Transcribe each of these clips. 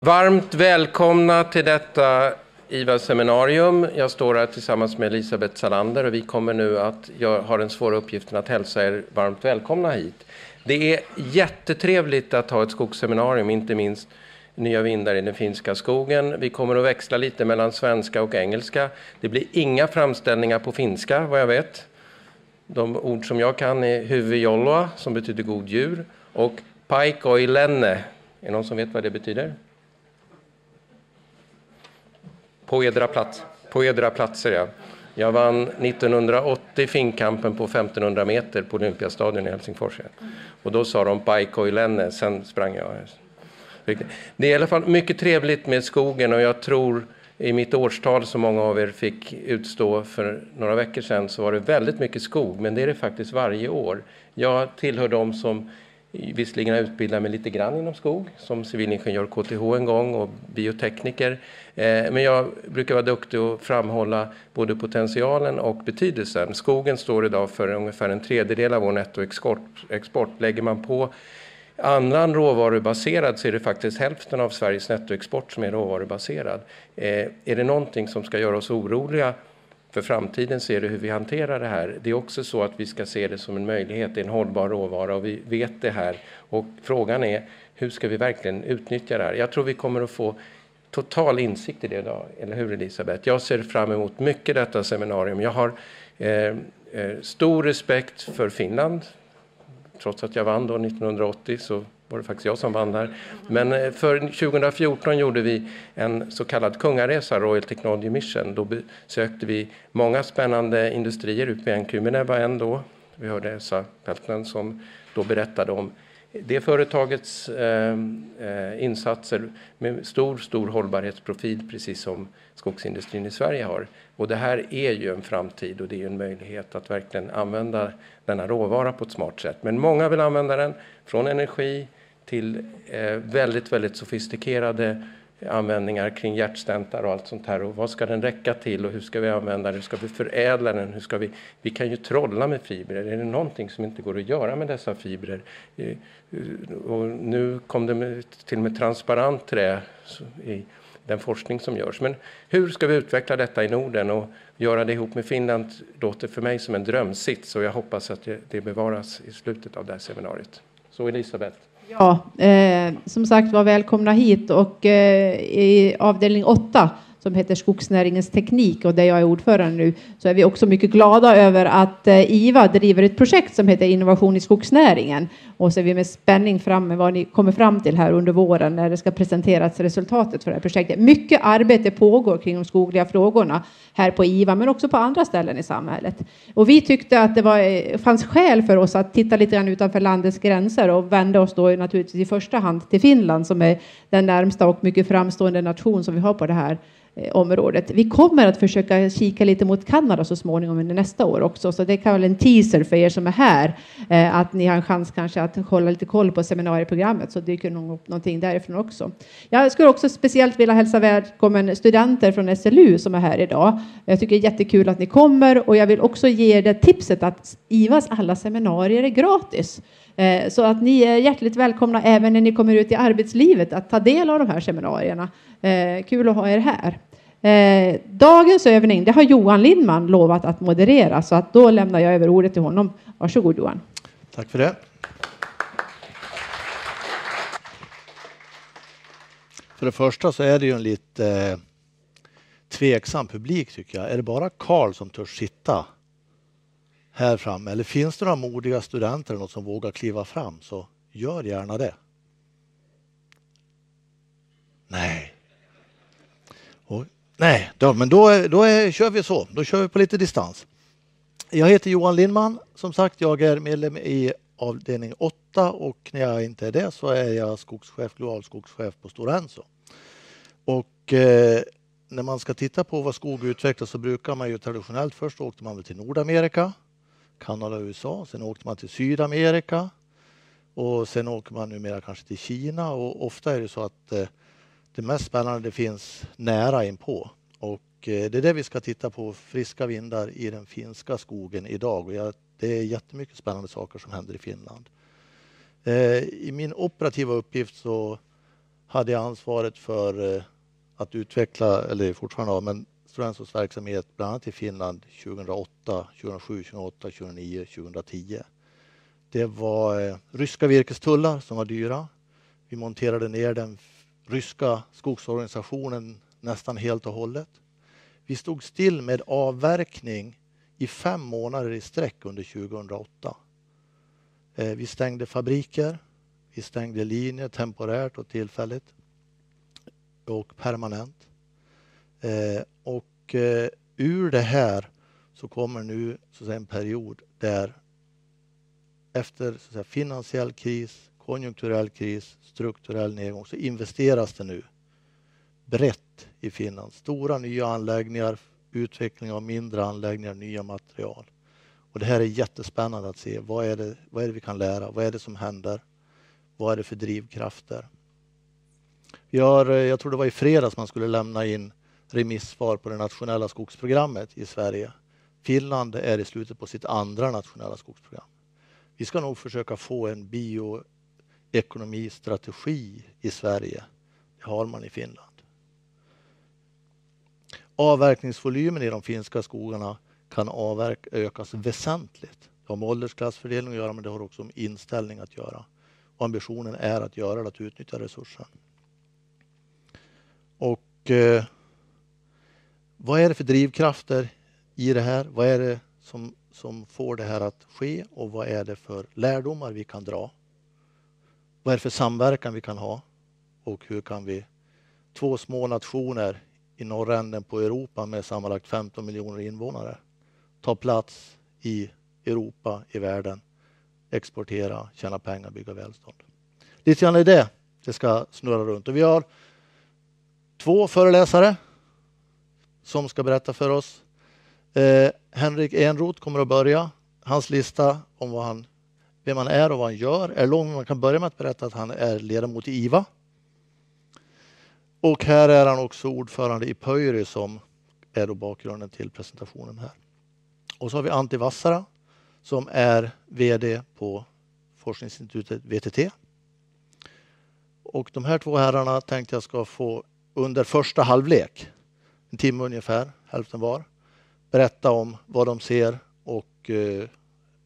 Varmt välkomna till detta IVA-seminarium. Jag står här tillsammans med Elisabeth Salander och vi kommer nu att ha den svåra uppgiften att hälsa er varmt välkomna hit. Det är jättetrevligt att ha ett skogsseminarium, inte minst nya vindar i den finska skogen. Vi kommer att växla lite mellan svenska och engelska. Det blir inga framställningar på finska, vad jag vet. De ord som jag kan är huvudjolloa, som betyder god djur, och paikoilenne. Är det någon som vet vad det betyder? På edra platser, ja. Jag vann 1980 finkampen på 1500 meter på Olympiastadion i Helsingfors. Och då sa de paikoilenne, sen sprang jag. Det är i alla fall mycket trevligt med skogen och jag tror i mitt årstal som många av er fick utstå för några veckor sedan så var det väldigt mycket skog, men det är det faktiskt varje år. Jag tillhör dem som visserligen har utbildat mig lite grann inom skog, som civilingenjör KTH en gång och biotekniker. Men jag brukar vara duktig att framhålla både potentialen och betydelsen. Skogen står idag för ungefär en tredjedel av vår nettoexport. Lägger man på annan råvarubaserad så är det faktiskt hälften av Sveriges nettoexport som är råvarubaserad. Är det någonting som ska göra oss oroliga för framtiden så är det hur vi hanterar det här. Det är också så att vi ska se det som en möjlighet, en hållbar råvara och vi vet det här. Och frågan är hur ska vi verkligen utnyttja det här? Jag tror vi kommer att få total insikt i det idag, eller hur Elisabeth? Jag ser fram emot mycket detta seminarium. Jag har stor respekt för Finland. Trots att jag vann då 1980 så var det faktiskt jag som vann där. Men för 2014 gjorde vi en så kallad kungaresa, Royal Technology Mission. Då besökte vi många spännande industrier. UPM Kymmene var en då. Vi hörde Esa Peltnen som då berättade om det företagets insatser med stor hållbarhetsprofil, precis som skogsindustrin i Sverige har. Och det här är ju en framtid och det är ju en möjlighet att verkligen använda denna råvara på ett smart sätt. Men många vill använda den från energi till väldigt sofistikerade användningar kring hjärtstäntar och allt sånt här. Och vad ska den räcka till och hur ska vi använda den? Hur ska vi förädla den? Vi kan ju trolla med fibrer. Är det någonting som inte går att göra med dessa fibrer? Och nu kom det till med transparent trä i den forskning som görs. Men hur ska vi utveckla detta i Norden och göra det ihop med Finland låter för mig som en drömsits och jag hoppas att det bevaras i slutet av det här seminariet. Så Elisabeth. Ja, som sagt var välkomna hit och i avdelning 8 som heter skogsnäringens teknik och där jag är ordförande nu så är vi också mycket glada över att IVA driver ett projekt som heter innovation i skogsnäringen och så är vi med spänning fram med vad ni kommer fram till här under våren när det ska presenteras resultatet för det här projektet. Mycket arbete pågår kring de skogliga frågorna här på IVA men också på andra ställen i samhället. Och vi tyckte att det fanns skäl för oss att titta lite grann utanför landets gränser och vända oss då naturligtvis i första hand till Finland som är den närmsta och mycket framstående nation som vi har på det här området. Vi kommer att försöka kika lite mot Kanada så småningom under nästa år också. Så det kan vara en teaser för er som är här. Att ni har en chans kanske att hålla lite koll på seminarieprogrammet. Så dyker någonting därifrån också. Jag skulle också speciellt vilja hälsa välkommen studenter från SLU som är här idag. Jag tycker det är jättekul att ni kommer. Och jag vill också ge er det tipset att IVAs alla seminarier är gratis. Så att ni är hjärtligt välkomna även när ni kommer ut i arbetslivet att ta del av de här seminarierna. Kul att ha er här. Dagens övning, det har Johan Lindman lovat att moderera så att då lämnar jag över ordet till honom. Varsågod Johan. Tack för det. För det första så är det ju en lite tveksam publik tycker jag. Är det bara Karl som törs sitta här framme? Eller finns det några modiga studenter eller något som vågar kliva fram så gör gärna det. Nej. Nej, men då kör vi så. Då kör vi på lite distans. Jag heter Johan Lindman. Som sagt, jag är medlem i avdelning 8 och när jag inte är det så är jag global skogschef på Stora Enso. Och när man ska titta på vad skog utvecklas så brukar man ju traditionellt först åkte man väl till Nordamerika, Kanada och USA. Sen åkte man till Sydamerika och sen åker man numera kanske till Kina och ofta är det så att det mest spännande finns nära inpå. Och det är det vi ska titta på, friska vindar i den finska skogen idag. Och det är jättemycket spännande saker som händer i Finland. I min operativa uppgift så hade jag ansvaret för att utveckla, eller fortfarande har, men Stora Ensos verksamhet bland annat i Finland 2008, 2007, 2008, 2009, 2010. Det var ryska virkestullar som var dyra. Vi monterade ner den ryska skogsorganisationen nästan helt och hållet. Vi stod still med avverkning i 5 månader i sträck under 2008. Vi stängde fabriker, vi stängde linjer temporärt och tillfälligt och permanent. Och ur det här så kommer nu så att säga, en period där efter så att säga, finansiell kris, konjunkturell kris, strukturell nedgång så investeras det nu brett i Finland. Stora nya anläggningar, utveckling av mindre anläggningar, nya material. Och det här är jättespännande att se. Vad är det vi kan lära? Vad är det som händer? Vad är det för drivkrafter? Jag tror det var i fredags man skulle lämna in remissvar på det nationella skogsprogrammet i Sverige. Finland är i slutet på sitt andra nationella skogsprogram. Vi ska nog försöka få en bioekonomistrategi i Sverige. Det har man i Finland. Avverkningsvolymen i de finska skogarna kan ökas väsentligt. Det har med åldersklassfördelning att göra, men det har också med inställning att göra. Och ambitionen är att göra det, att utnyttja resursen. Och vad är det för drivkrafter i det här? Vad är det som får det här att ske? Och vad är det för lärdomar vi kan dra? Vad är det för samverkan vi kan ha? Och hur kan vi, 2 små nationer i norränden på Europa med sammanlagt 15 miljoner invånare, ta plats i Europa, i världen, exportera, tjäna pengar, bygga välstånd. Lite grann är det ska snurra runt. Och vi har 2 föreläsare som ska berätta för oss. Henrik Enroth kommer att börja. Hans lista om vem han är och vad han gör är lång. Man kan börja med att berätta att han är ledamot i IVA. Och här är han också ordförande i Pöyry som är då bakgrunden till presentationen här. Och så har vi Antti Vassara som är vd på forskningsinstitutet VTT. Och de här 2 herrarna tänkte jag ska få under första halvlek, en timme ungefär, hälften var, berätta om vad de ser och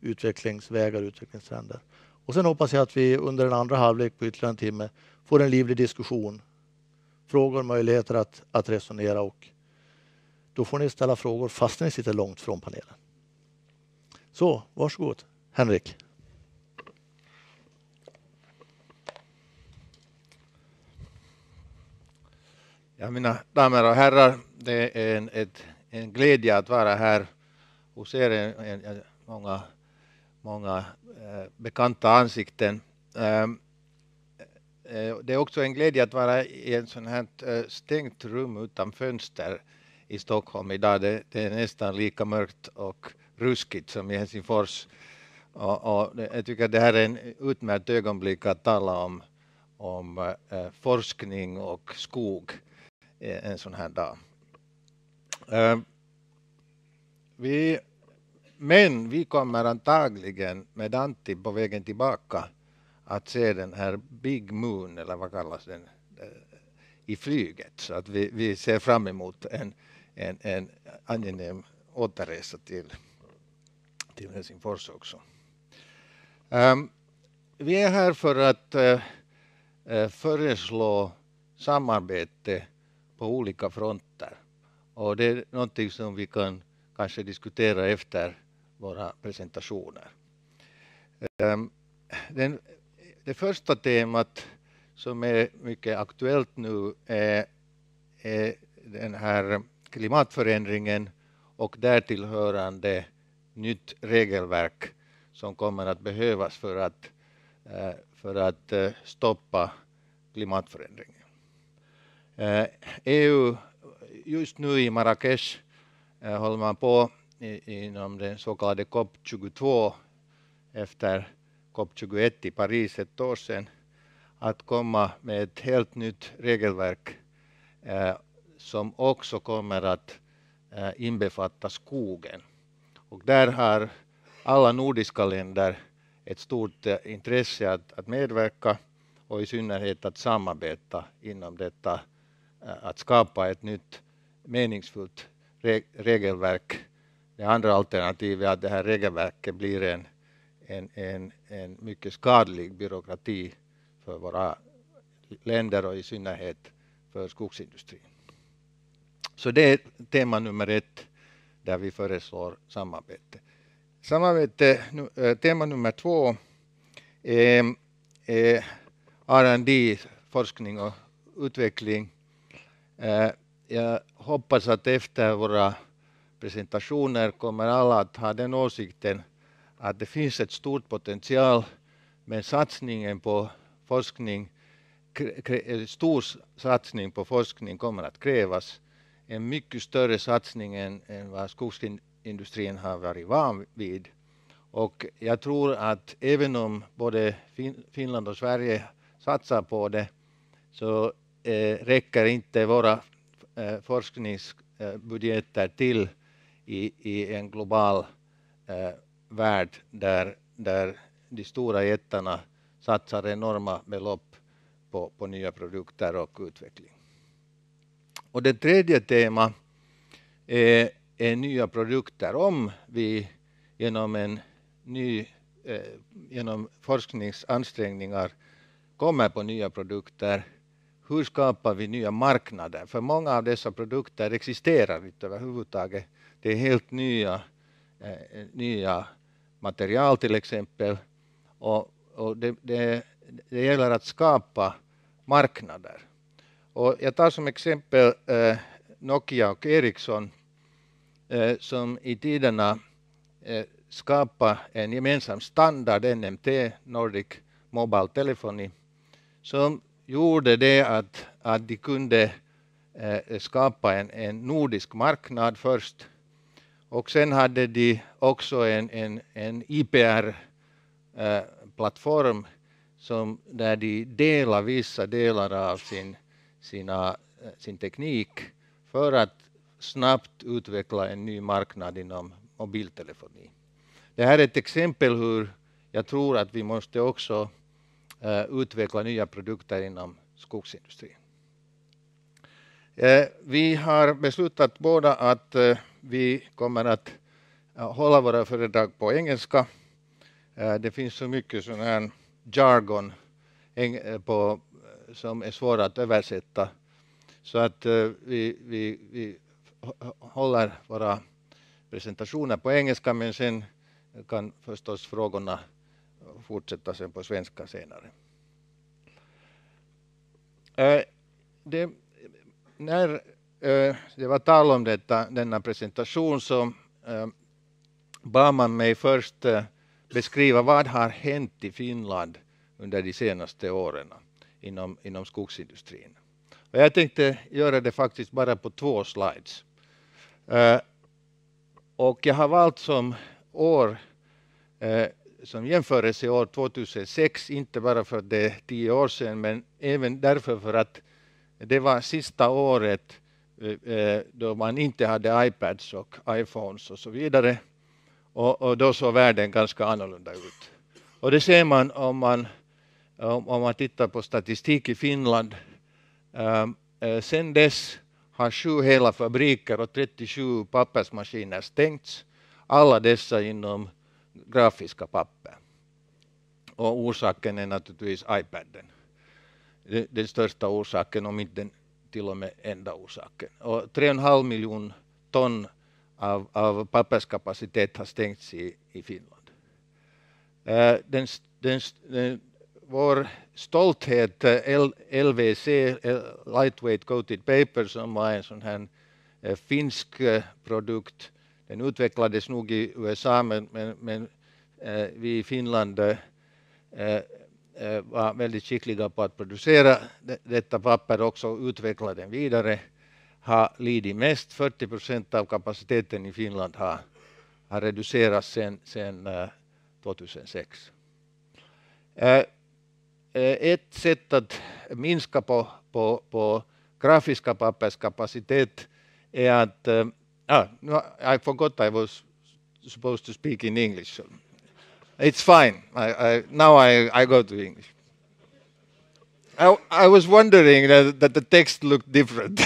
utvecklingsvägar och utvecklingstrender. Och sen hoppas jag att vi under den andra halvlek på ytterligare en timme får en livlig diskussion. Frågor, möjligheter att resonera, och då får ni ställa frågor fast ni sitter långt från panelen. Så, varsågod, Henrik. Ja, mina damer och herrar, det är en glädje att vara här hos er. Många bekanta ansikten. Det är också en glädje att vara i en sån här stängt rum utan fönster i Stockholm idag. Det är nästan lika mörkt och ruskigt som i Helsingfors. Och jag tycker att det här är en utmärkt ögonblick att tala om forskning och skog en sån här dag. Men vi kommer antagligen med Antti på vägen tillbaka att se den här Big Moon, eller vad kallas den, i flyget. Så att vi ser fram emot en angenäm återresa till Helsingfors också. Vi är här för att föreslå samarbete på olika fronter. Och det är något som vi kan kanske diskutera efter våra presentationer. Det första temat som är mycket aktuellt nu är den här klimatförändringen och därtillhörande nytt regelverk som kommer att behövas för att stoppa klimatförändringen. EU just nu i Marrakesh håller man på inom den så kallade COP22 efter COP21 i Paris ett år sedan att komma med ett helt nytt regelverk som också kommer att inbefatta skogen. Och där har alla nordiska länder ett stort intresse att medverka, och i synnerhet att samarbeta inom detta, att skapa ett nytt meningsfullt regelverk. Det andra alternativet är att det här regelverket blir en mycket skadlig byråkrati för våra länder och i synnerhet för skogsindustrin. Så det är tema nummer 1 där vi föreslår samarbete. Tema nummer 2 är R&D, forskning och utveckling. Jag hoppas att efter våra presentationer kommer alla att ha den åsikten att det finns ett stort potential, men satsningen på forskning, stor satsning på forskning kommer att krävas. En mycket större satsning än vad skogsindustrin har varit van vid. Och jag tror att även om både Finland och Sverige satsar på det, så räcker inte våra forskningsbudgeter till i en global värld där de stora jättarna satsar enorma belopp på nya produkter och utveckling. Och det tredje tema är nya produkter. Om vi genom forskningsansträngningar kommer på nya produkter, hur skapar vi nya marknader? För många av dessa produkter existerar inte överhuvudtaget. Det är helt nya material till exempel. Och det gäller att skapa marknader. Och jag tar som exempel Nokia och Ericsson som i tiderna skapa en gemensam standard, NMT, Nordic Mobile Telephony, som gjorde det att de kunde skapa en nordisk marknad först. Och sen hade de också en IPR-plattform där de delar vissa delar av sin teknik för att snabbt utveckla en ny marknad inom mobiltelefoni. Det här är ett exempel hur jag tror att vi måste också utveckla nya produkter inom skogsindustrin. Vi har beslutat båda att vi kommer att hålla våra föredrag på engelska. Det finns så mycket sån här jargon som är svårt att översätta. Så att vi håller våra presentationer på engelska, men sen kan förstås frågorna fortsätta sen på svenska senare. När det var tal om denna presentation så bad man mig först beskriva vad har hänt i Finland under de senaste åren inom skogsindustrin. Och jag tänkte göra det faktiskt bara på 2 slides. Och jag har valt som år som jämförelse år 2006, inte bara för det är 10 år sedan, men även därför för att det var sista året då man inte hade iPads och iPhones och så vidare. Och då såg världen ganska annorlunda ut. Och det ser man om man tittar på statistik i Finland. Sen dess har 7 hela fabriker och 37 pappersmaskiner stängts. Alla dessa inom grafiska papper. Och orsaken är naturligtvis iPaden. Den största orsaken, om inte den till och med enda orsaken. Och 3,5 miljoner ton av papperskapacitet har stängts i Finland. Vår stolthet, LVC, Lightweight Coated Paper, som var en sån här finsk produkt. Den utvecklades nog i USA, men vi i Finland var väldigt skickliga på att producera detta papper och också utveckla den vidare. Har lidit mest. 40% av kapaciteten i Finland har reducerats sedan 2006. Ett sätt att minska på grafiska papperskapacitet är att I forgot I was supposed to speak in English. It's fine. Now I go to English. I was wondering that the text looked different.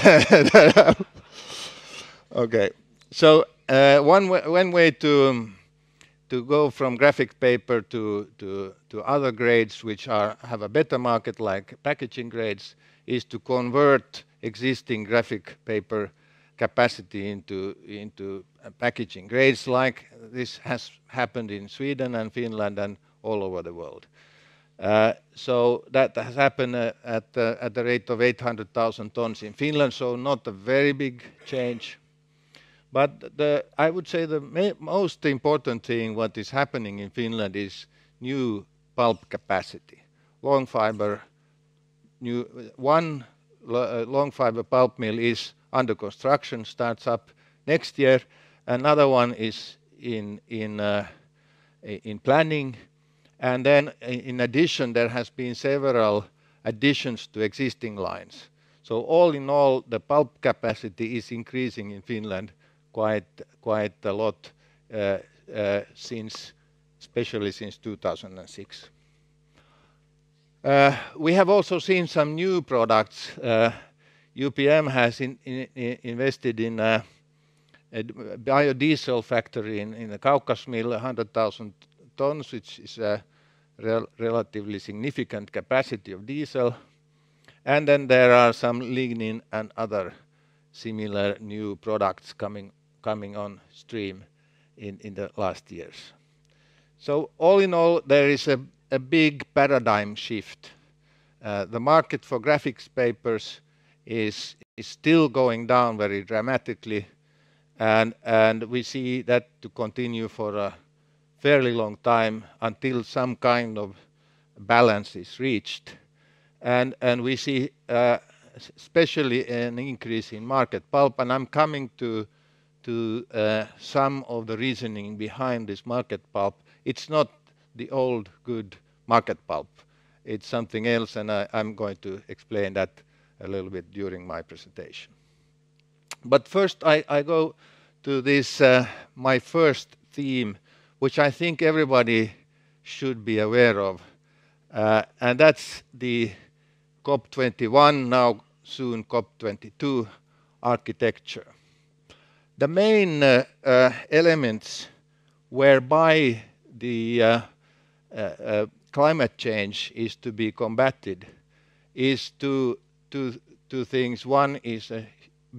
Okay, so one way to go from graphic paper to other grades which have a better market, like packaging grades, is to convert existing graphic paper capacity into packaging grades, like this has happened in Sweden and Finland and all over the world. So that has happened at the rate of 800,000 tons in Finland, so not a very big change. But I would say the most important thing what is happening in Finland is new pulp capacity. Long fiber pulp mill is under construction, starts up next year. Another one is in planning. And then in addition, there has been several additions to existing lines. So all in all, the pulp capacity is increasing in Finland quite a lot, especially since 2006. We have also seen some new products. UPM has invested in a biodiesel factory in the Kaukas mill, 100,000 tons, which is a relatively significant capacity of diesel. And then there are some lignin and other similar new products coming on stream in the last years. So all in all, there is a big paradigm shift. The market for graphics papers is still going down very dramatically, and we see that to continue for a fairly long time until some kind of balance is reached. And we see especially an increase in market pulp, and I'm coming to some of the reasoning behind this market pulp. It's not the old good market pulp. It's something else, and I'm going to explain that a little bit during my presentation. But first I go to this, my first theme, which I think everybody should be aware of, and that's the COP21, now soon COP22 architecture. The main elements whereby the climate change is to be combated is two things. One is a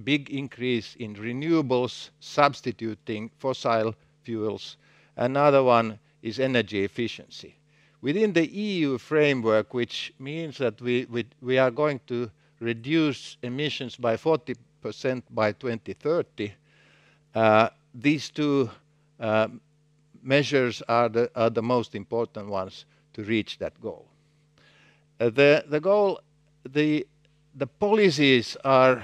big increase in renewables substituting fossil fuels. Another one is energy efficiency. Within the EU framework, which means that we are going to reduce emissions by 40% by 2030, these two measures are the most important ones to reach that goal. The policies are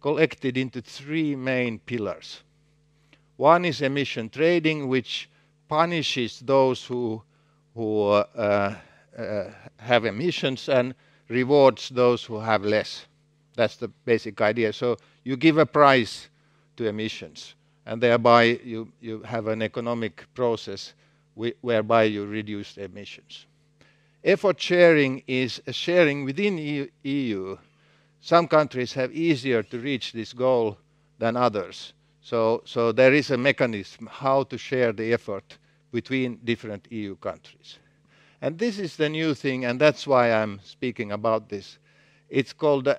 collected into three main pillars. One is emission trading, which punishes those who have emissions and rewards those who have less. That's the basic idea. So you give a price to emissions, and thereby you have an economic process whereby you reduce the emissions. Effort sharing is a sharing within EU. Some countries have easier to reach this goal than others. So there is a mechanism how to share the effort between different EU countries. And this is the new thing, and that's why I'm speaking about this. It's called the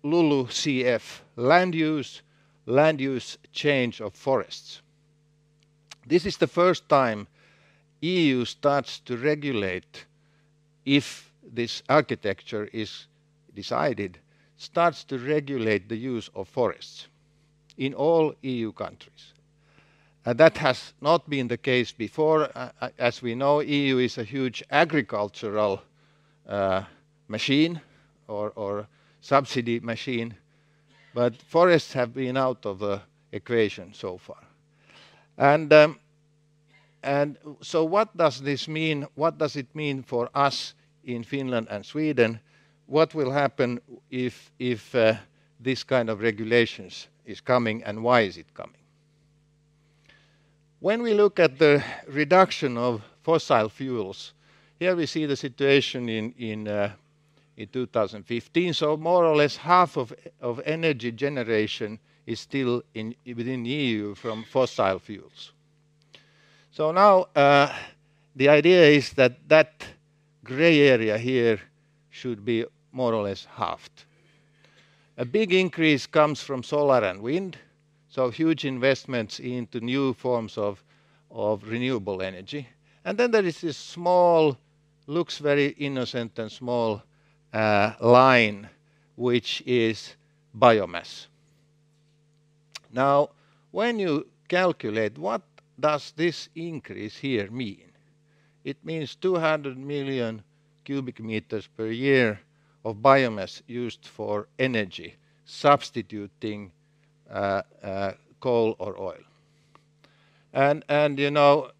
LULUCF, land use change of forests. This is the first time EU starts to regulate, if this architecture is decided, starts to regulate the use of forests in all EU countries. And that has not been the case before. As we know, EU is a huge agricultural machine or subsidy machine, but forests have been out of the equation so far. And so what does this mean? What does it mean for us in Finland and Sweden? What will happen if this kind of regulations is coming, and why is it coming? When we look at the reduction of fossil fuels, here we see the situation in 2015. So more or less half of energy generation is still within the EU from fossil fuels. So now the idea is that that gray area here should be more or less halved. A big increase comes from solar and wind, so huge investments into new forms of renewable energy. And then there is this small, looks very innocent and small line, which is biomass. Now, when you calculate what does this increase here mean? It means 200 million cubic meters per year of biomass used for energy, substituting coal or oil. And you know,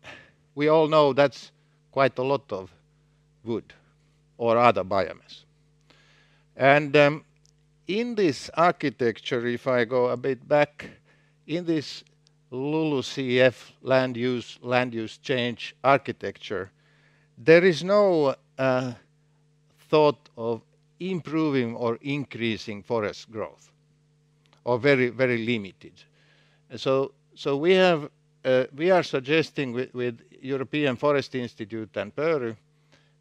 we all know that's quite a lot of wood or other biomass. And in this architecture, if I go a bit back, in this LULUCF land use change architecture, there is no thought of improving or increasing forest growth, or very, very limited. So we are suggesting with European Forest Institute and Pöry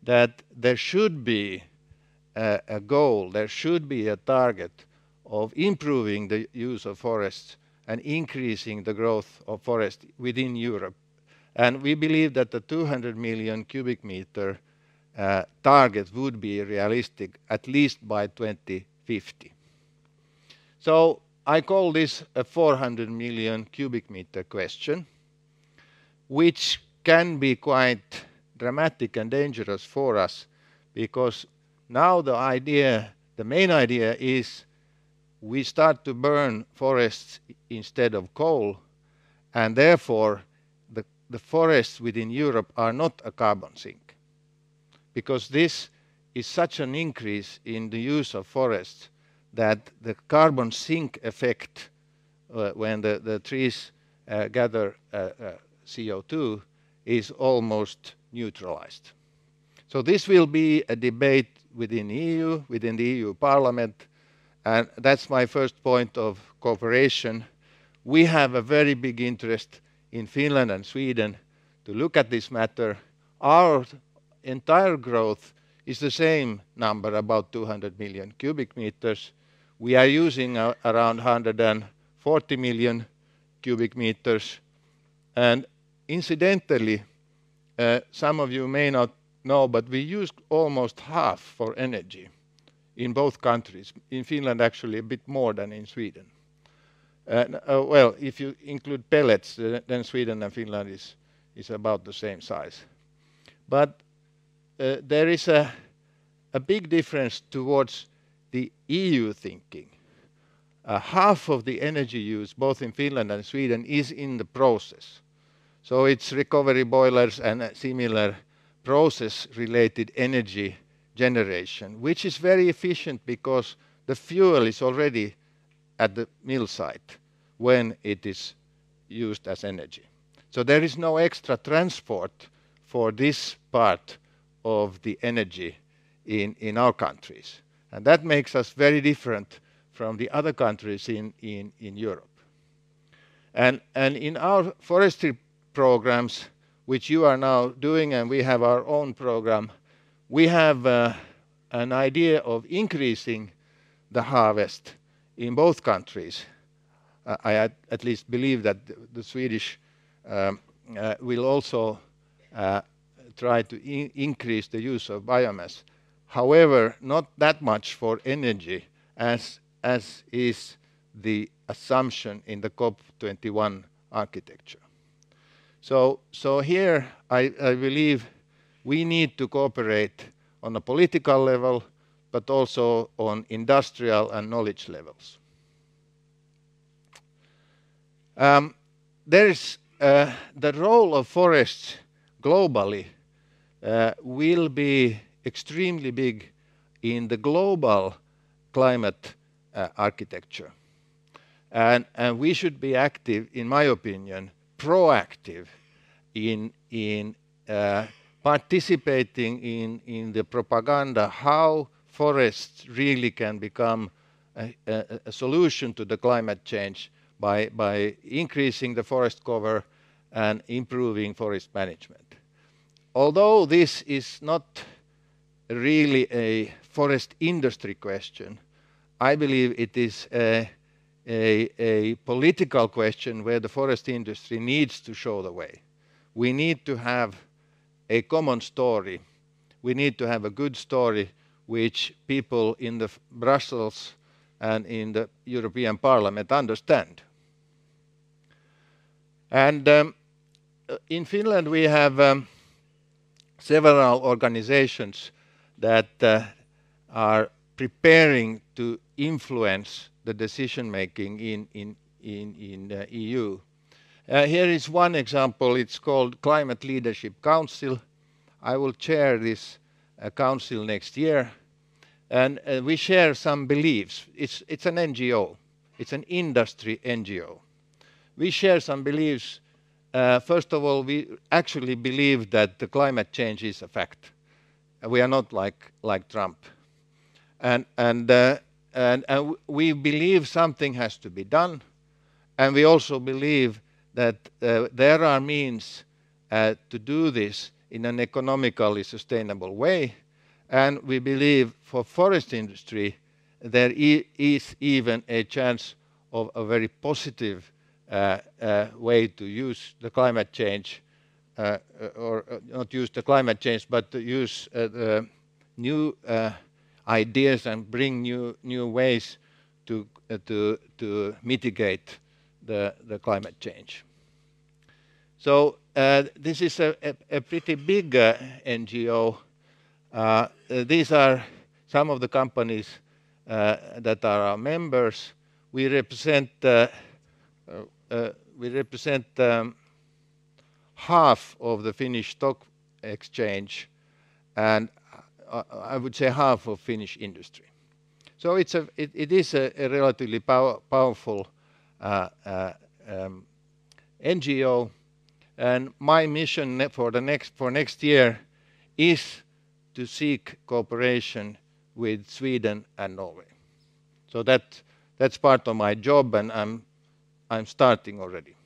that there should be a goal, there should be a target of improving the use of forests and increasing the growth of forest within Europe. And we believe that the 200 million cubic meter target would be realistic at least by 2050. So I call this a 400 million cubic meter question, which can be quite dramatic and dangerous for us, because now the main idea is we start to burn forests instead of coal, and therefore the forests within Europe are not a carbon sink, because this is such an increase in the use of forests that the carbon sink effect when the trees gather CO2 is almost neutralized. So this will be a debate within EU, within the EU Parliament, and that's my first point of cooperation. We have a very big interest in Finland and Sweden to look at this matter. Our entire growth is the same number, about 200 million cubic meters. We are using around 140 million cubic meters. And incidentally, some of you may not know, but we use almost half for energy in both countries. In Finland, actually, a bit more than in Sweden. Well, if you include pellets, then Sweden and Finland is about the same size. But there is a big difference towards the EU thinking. Half of the energy use, both in Finland and Sweden, is in the process. So it's recovery boilers and similar process-related energy generation, which is very efficient because the fuel is already at the mill site when it is used as energy. So there is no extra transport for this part of the energy in our countries. And that makes us very different from the other countries in Europe. And in our forestry programs, which you are now doing, and we have our own program, we have an idea of increasing the harvest in both countries. I at least believe that the Swedish will also try to increase the use of biomass. However, not that much for energy as is the assumption in the COP21 architecture. So here I believe we need to cooperate on a political level, but also on industrial and knowledge levels. There is the role of forests globally will be extremely big in the global climate architecture. And we should be active, in my opinion, proactive in participating in the propaganda how forests really can become a solution to the climate change by increasing the forest cover and improving forest management. Although this is not really a forest industry question, I believe it is a political question where the forest industry needs to show the way. We need to have a common story. We need to have a good story which people in the Brussels and in the European Parliament understand. And in Finland we have several organizations that are preparing to influence the decision making in the EU. Here is one example. It's called Climate Leadership Council. I will chair this council next year, and we share some beliefs. It's an NGO. It's an industry NGO. We share some beliefs. First of all, we actually believe that the climate change is a fact. We are not like Trump, and we believe something has to be done, and we also believe that there are means to do this in an economically sustainable way, and we believe for forest industry there is even a chance of a very positive way to use the climate change, or not use the climate change, but to use new ideas and bring new ways to mitigate the climate change. So this is a pretty big NGO. These are some of the companies that are our members. We represent half of the Finnish stock exchange, and I would say half of Finnish industry. So it is a relatively powerful NGO, and my mission for next year is to seek cooperation with Sweden and Norway. So that's part of my job, and I'm starting already.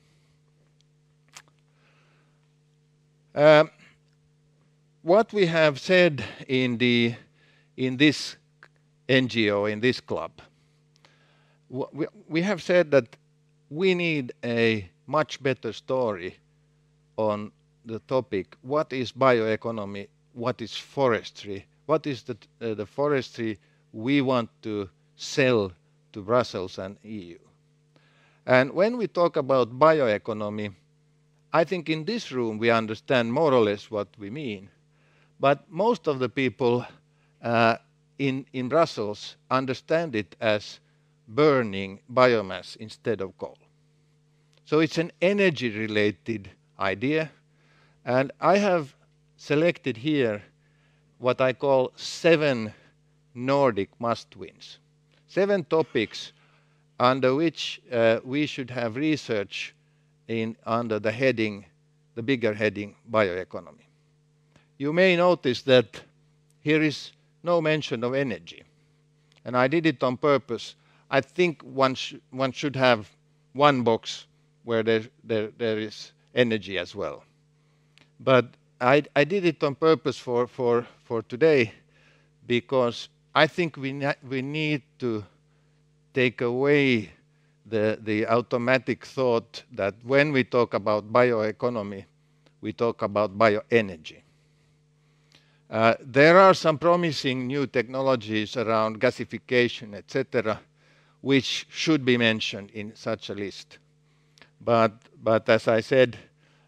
What we have said in this NGO, in this club, we have said that we need a much better story on the topic: what is bioeconomy, what is forestry, what is the forestry we want to sell to Brussels and EU. And when we talk about bioeconomy, I think in this room we understand more or less what we mean, but most of the people in Brussels understand it as burning biomass instead of coal. So it's an energy-related idea, and I have selected here what I call 7 Nordic must-wins. 7 topics under which we should have research under the bigger heading, bioeconomy. You may notice that here is no mention of energy, and I did it on purpose. I think one should have one box where there is energy as well. But I did it on purpose for today, because I think we need to take away the automatic thought that when we talk about bioeconomy, we talk about bioenergy. There are some promising new technologies around gasification, etc., which should be mentioned in such a list. But as I said,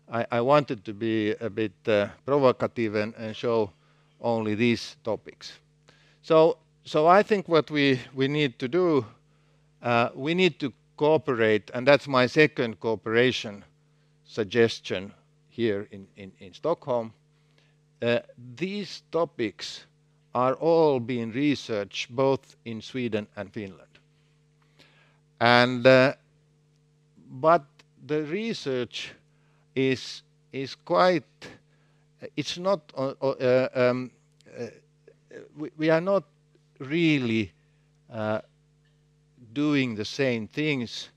I wanted to be a bit provocative and show only these topics. So I think what we need to do, we need to cooperate, and that's my second cooperation suggestion here in Stockholm. These topics are all being researched both in Sweden and Finland. And but the research is quite, it's not, we are not really doing the same things.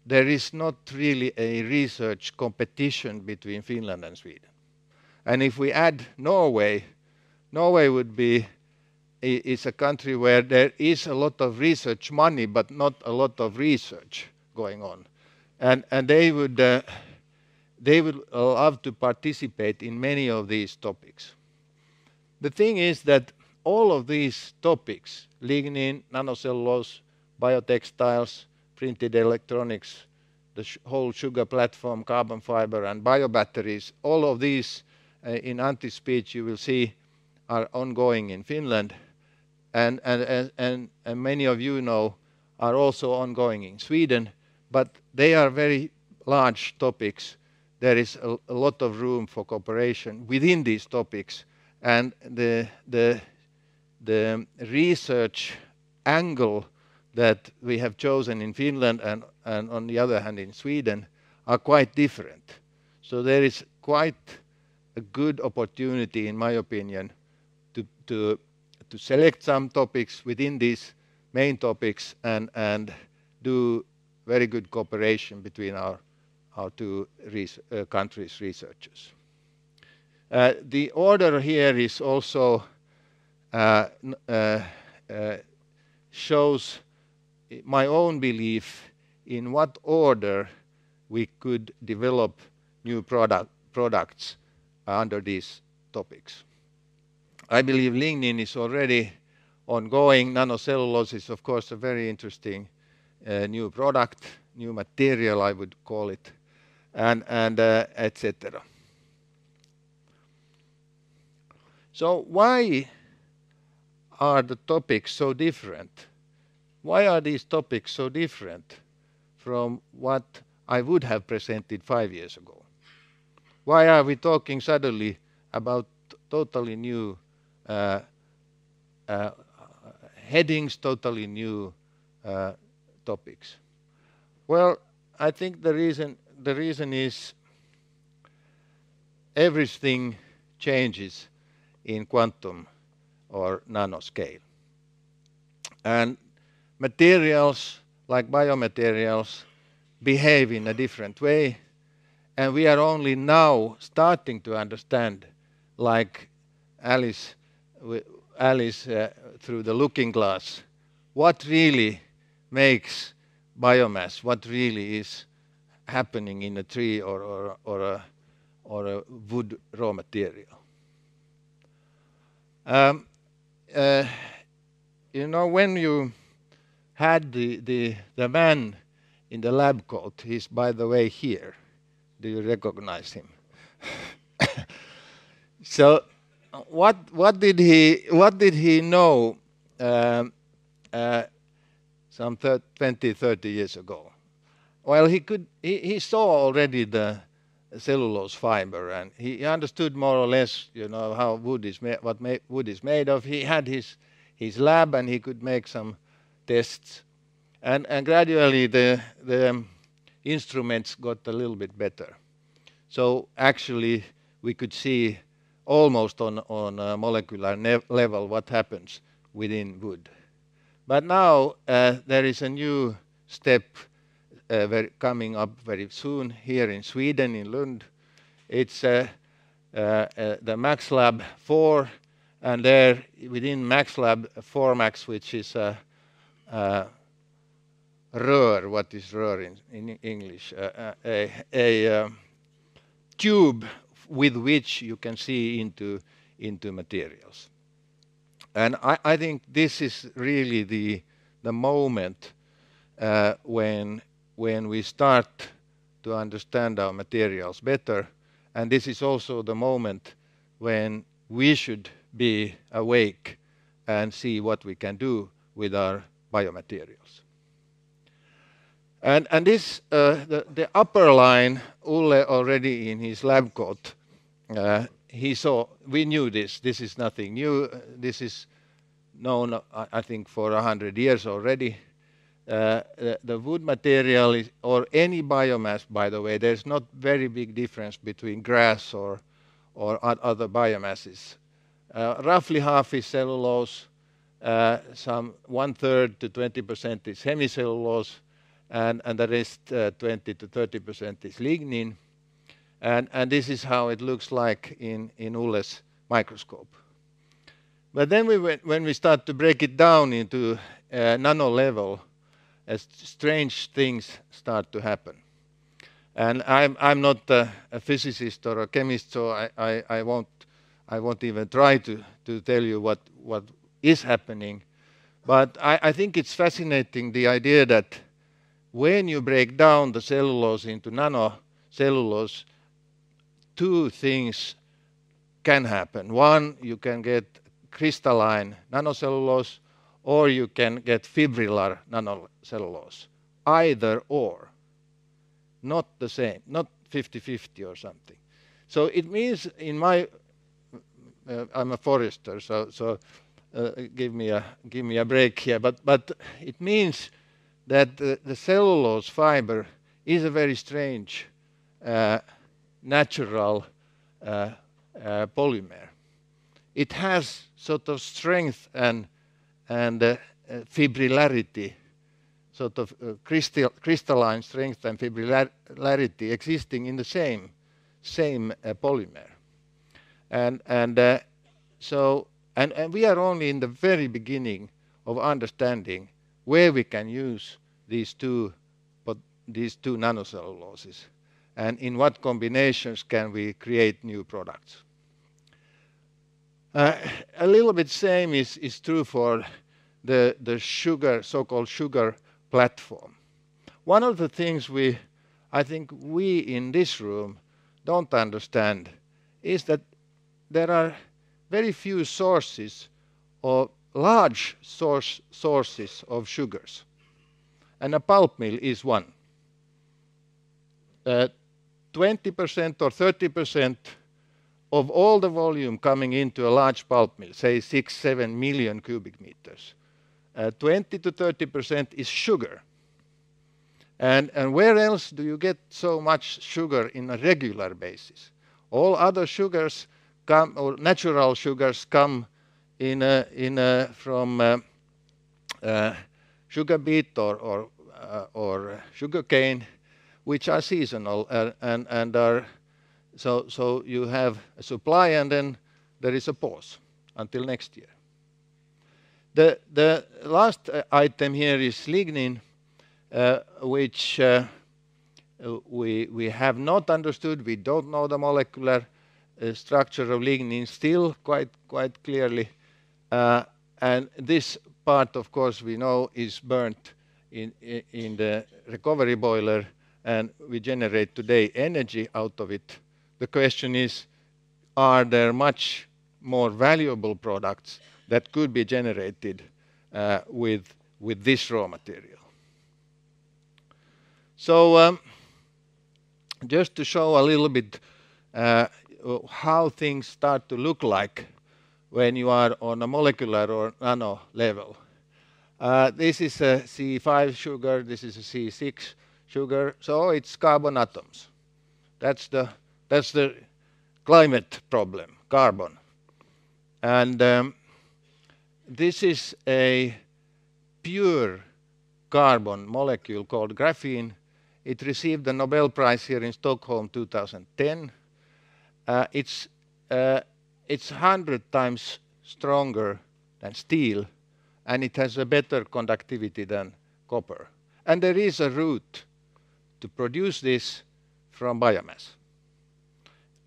There is not really a research competition between Finland and Sweden. And if we add Norway, Norway would be is a country where there is a lot of research money, but not a lot of research going on. And they would love to participate in many of these topics. The thing is that all of these topics, lignin, nanocellulose, biotextiles, printed electronics, the whole sugar platform, carbon fiber, and biobatteries, all of these in anti-speech you will see are ongoing in Finland, and many of you know are also ongoing in Sweden, but they are very large topics. There is a lot of room for cooperation within these topics, and the research angle that we have chosen in Finland and on the other hand in Sweden are quite different. So there is quite a good opportunity, in my opinion, to select some topics within these main topics and do very good cooperation between our two countries' researchers. The order here is also shows my own belief in what order we could develop new products under these topics. I believe lignin is already ongoing. Nanocellulose is, of course, a very interesting new product, new material, I would call it, and etc. So why are the topics so different? Why are these topics so different from what I would have presented 5 years ago? Why are we talking suddenly about totally new headings, totally new topics? Well, I think the reason is everything changes in quantum or nanoscale. And materials like biomaterials behave in a different way, and we are only now starting to understand, like Alice through the looking glass, what really makes biomass, what really is happening in a tree or a wood raw material. You know, when you had the man in the lab coat, he's by the way here. Do you recognize him? So, what did he know some 20, 30 years ago? Well, he saw already the cellulose fiber, and he understood more or less, you know, how wood is wood is made of. He had his lab, and he could make some tests, and gradually the instruments got a little bit better. So actually, we could see almost on a molecular level what happens within wood. But now there is a new step coming up very soon here in Sweden, in Lund. It's the MaxLab 4, and there within MaxLab 4Max, which is a rör. What is rör in English? A tube with which you can see into materials. And I think this is really the moment when we start to understand our materials better, and this is also the moment when we should be awake and see what we can do with our biomaterials. And this the upper line, Ulle already in his lab coat, he saw. We knew this. This is nothing new. This is known, I think, for 100 years already. The wood material is, or any biomass, by the way, there's not very big difference between grass or other biomasses. Roughly half is cellulose, some 1/3 to 20% is hemicellulose, and the rest 20 to 30% is lignin. And this is how it looks like in Ulle's microscope. But then when we start to break it down into nano level, strange things start to happen. And I'm not a physicist or a chemist, so I won't even try to tell you what is happening. But I think it's fascinating, the idea that when you break down the cellulose into nanocellulose, two things can happen. One, you can get crystalline nanocellulose, or you can get fibrillar nanocellulose. Either or. Not the same, not 50-50 or something. So it means in my, I'm a forester, so give me a break here. But it means that the cellulose fiber is a very strange natural polymer. It has sort of strength and fibrillarity, sort of crystalline strength and fibrillarity existing in the same polymer. And we are only in the very beginning of understanding where we can use these two nanocelluloses, and in what combinations can we create new products. A little bit same is true for the sugar, so-called sugar platform. One of the things I think we in this room don't understand is that there are very few sources or large sources of sugars, and a pulp mill is one. 20% or 30% of all the volume coming into a large pulp mill, say 6-7 million cubic meters, 20 to 30% is sugar. And where else do you get so much sugar in a regular basis? All other sugars come, or natural sugars come from sugar beet or sugar cane, which are seasonal and are so you have a supply and then there is a pause until next year. The last item here is lignin, which we have not understood. We don't know the molecular structure of lignin still quite clearly, and this part, of course, we know is burnt in the recovery boiler, and we generate today energy out of it. The question is, are there much more valuable products that could be generated with this raw material? So just to show a little bit how things start to look like when you are on a molecular or nano level. This is a C5 sugar, this is a C6 sugar, so it's carbon atoms. That's the climate problem, carbon. And this is a pure carbon molecule called graphene. It received the Nobel Prize here in Stockholm 2010. It's 100 times stronger than steel, and it has a better conductivity than copper. And there is a route to produce this from biomass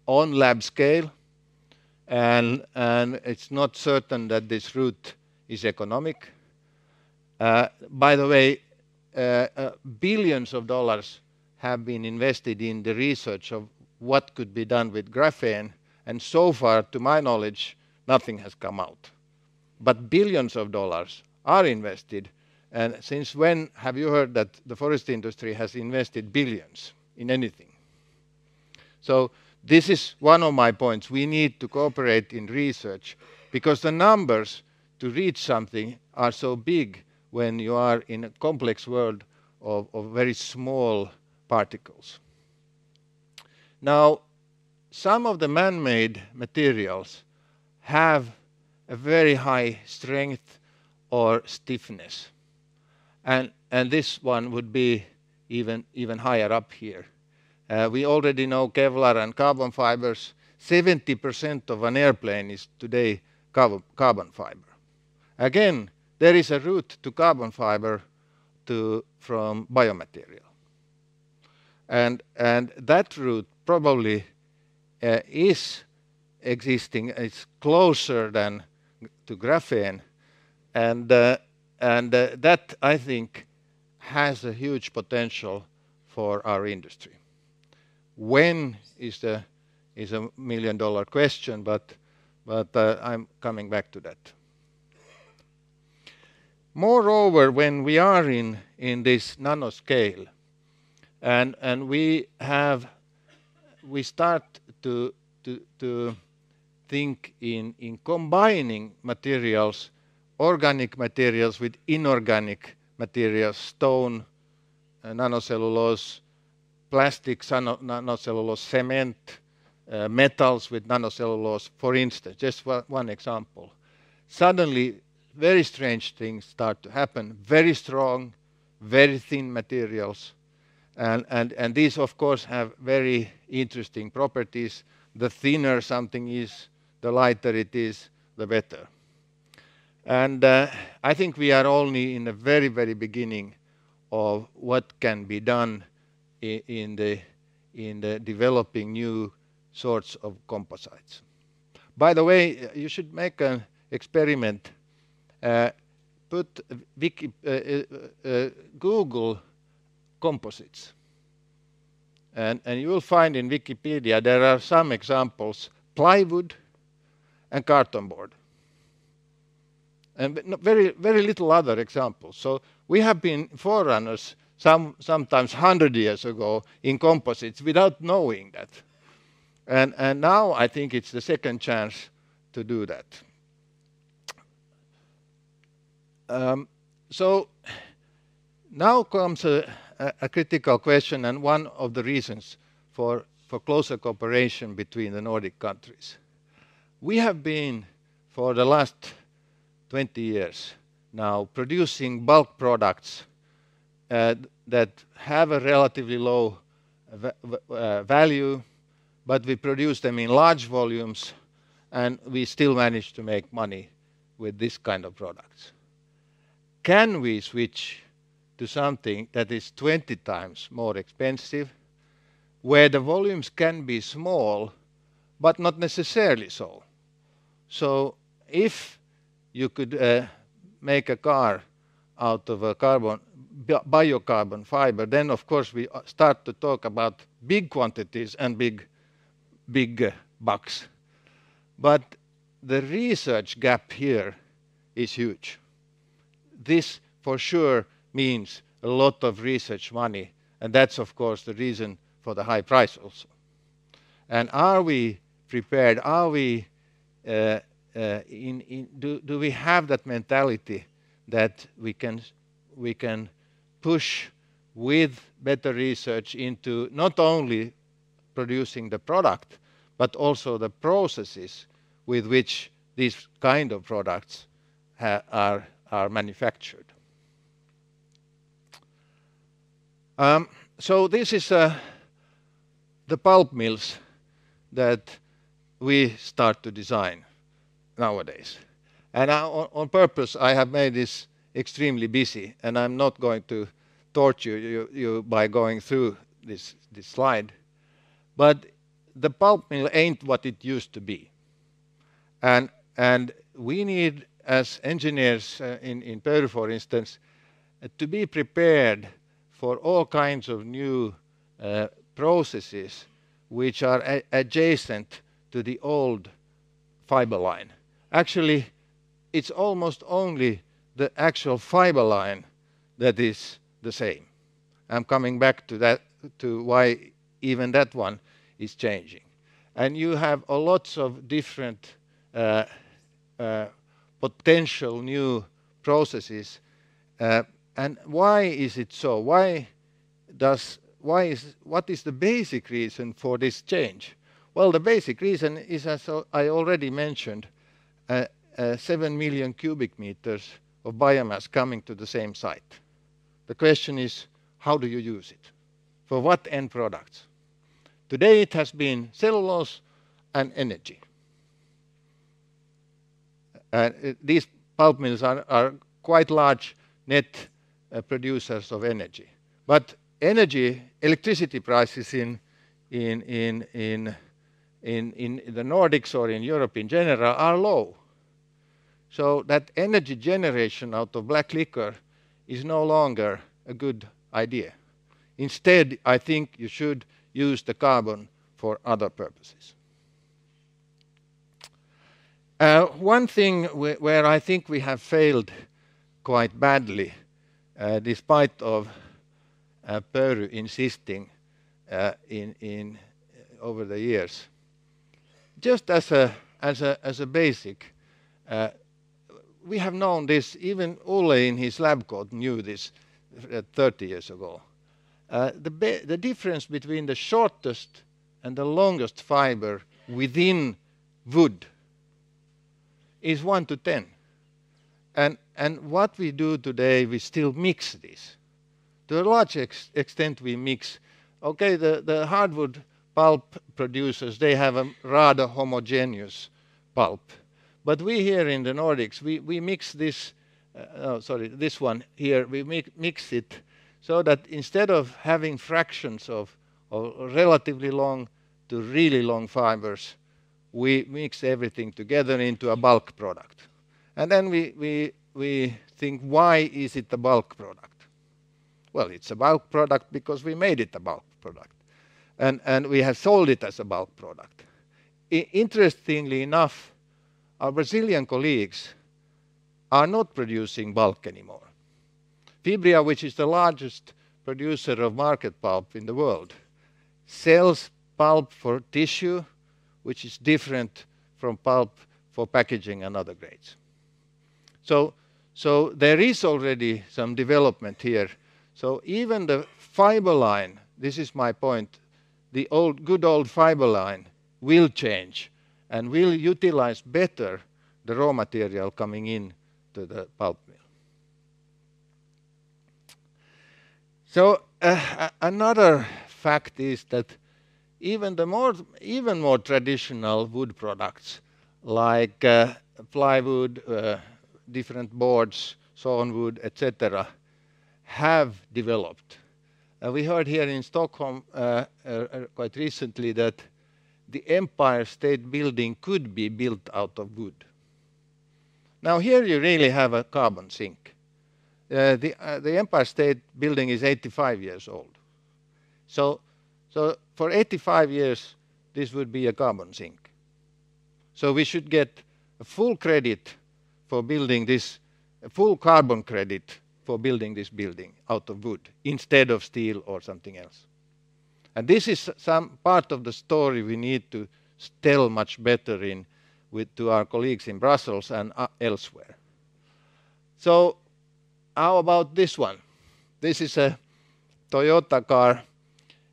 on lab scale, and it's not certain that this route is economic. By the way, billions of dollars have been invested in the research of what could be done with graphene, and so far, to my knowledge, nothing has come out. But billions of dollars are invested, and since when have you heard that the forest industry has invested billions in anything? So this is one of my points. We need to cooperate in research, because the numbers to reach something are so big when you are in a complex world of very small particles. Now, some of the man-made materials have a very high strength or stiffness. And this one would be even higher up here. We already know Kevlar and carbon fibers. 70% of an airplane is today carbon fiber. Again, there is a route to carbon fiber from biomaterial. And that route probably is existing. It's closer than to graphene. And that, I think, has a huge potential for our industry. When is a $1 million question, but I'm coming back to that. Moreover, when we are in this nanoscale, and we start to think in combining materials, organic materials with inorganic materials, stone, nanocellulose, plastics, nanocellulose, cement, metals with nanocellulose, for instance, just one example. Suddenly, very strange things start to happen. Very strong, very thin materials. And these, of course, have very interesting properties. The thinner something is, the lighter it is, the better. And I think we are only in the very, very beginning of what can be done in the developing new sorts of composites. By the way, you should make an experiment. Put Google composites. And you will find in Wikipedia there are some examples: plywood and carton board. And very, very little other examples. So we have been forerunners sometimes 100 years ago in composites without knowing that. And now I think it's the second chance to do that. So now comes a critical question, and one of the reasons for closer cooperation between the Nordic countries. We have been, for the last 20 years now, producing bulk products that have a relatively low value, but we produce them in large volumes, and we still manage to make money with this kind of products. Can we switch to something that is 20 times more expensive, where the volumes can be small, but not necessarily so? So if you could make a car out of a biocarbon fiber, then of course we start to talk about big quantities and big bucks. But the research gap here is huge. This for sure means a lot of research money, and that's of course the reason for the high price also. And are we prepared? Are we do we have that mentality that we can push with better research into not only producing the product, but also the processes with which these kind of products are manufactured? So this is the pulp mills that we start to design nowadays. And on purpose, I have made this extremely busy, and I'm not going to torture you by going through this slide. But the pulp mill ain't what it used to be. And we need, as engineers in Peru, for instance, to be prepared for all kinds of new processes which are adjacent to the old fiber line. Actually, it's almost only the actual fiber line that is the same. I'm coming back to that, to why even that one is changing. And you have a lots of different potential new processes. And why is it so? What is the basic reason for this change? Well, the basic reason is, as I already mentioned, 7 million cubic meters of biomass coming to the same site. The question is, how do you use it? For what end products? Today it has been cellulose and energy. These pulp mills are quite large net producers of energy. But electricity prices in the Nordics or in Europe in general are low. So that energy generation out of black liquor is no longer a good idea. Instead, I think you should use the carbon for other purposes. One thing where I think we have failed quite badly, despite of Pöyry insisting over the years, just as a basic, we have known this. Even Ole in his lab coat knew this 30 years ago. The difference between the shortest and the longest fiber within wood is 1 to 10. And what we do today, we still mix this. To a large extent, we mix. Okay, the hardwood pulp producers, they have a rather homogeneous pulp. But we here in the Nordics, we mix this, this one here, we mix it so that instead of having fractions of relatively long to really long fibers, we mix everything together into a bulk product. And then we think, why is it a bulk product? Well, it's a bulk product because we made it a bulk product. And we have sold it as a bulk product. Interestingly enough, our Brazilian colleagues are not producing bulk anymore. Fibria, which is the largest producer of market pulp in the world, sells pulp for tissue, which is different from pulp for packaging and other grades. So there is already some development here. So even the fiber line, this is my point, the good old fiber line will change and will utilize better the raw material coming in to the pulp mill. So another fact is that even more traditional wood products like plywood, different boards, sawn wood, etc., have developed. We heard here in Stockholm quite recently that the Empire State Building could be built out of wood. Now here you really have a carbon sink. The Empire State Building is 85 years old. So for 85 years, this would be a carbon sink. So we should get a full credit for building this, a full carbon credit for building this building out of wood instead of steel or something else. And this is some part of the story we need to tell much better to our colleagues in Brussels and elsewhere. So how about this one? This is a Toyota car.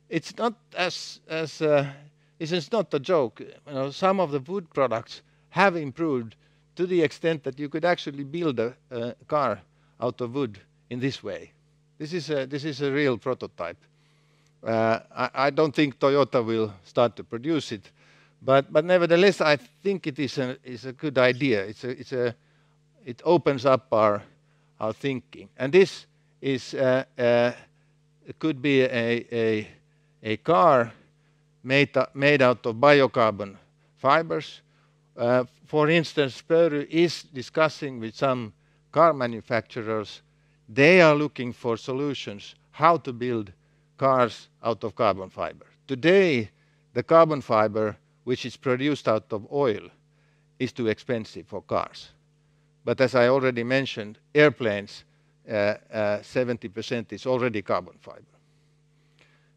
It's not this is not a joke. You know, some of the wood products have improved to the extent that you could actually build a car out of wood in this way. This is a real prototype. I don't think Toyota will start to produce it, but nevertheless, I think it is a good idea. It opens up our thinking, and this is it could be a car made out of biocarbon fibers. For instance, Pöyry is discussing with some car manufacturers. They are looking for solutions how to build cars out of carbon fiber. Today, the carbon fiber, which is produced out of oil, is too expensive for cars. But as I already mentioned, airplanes, 70% is already carbon fiber.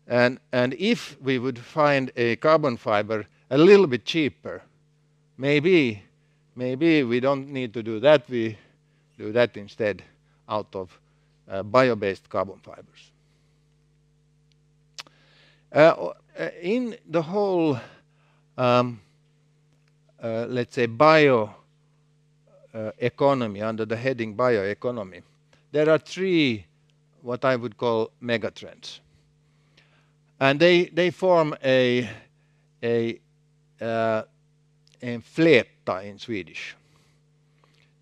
And if we would find a carbon fiber a little bit cheaper, maybe we don't need to do that. We do that instead out of bio-based carbon fibers. In the whole, let's say, bio economy under the heading bioeconomy, there are three what I would call megatrends. And they form a flera in Swedish.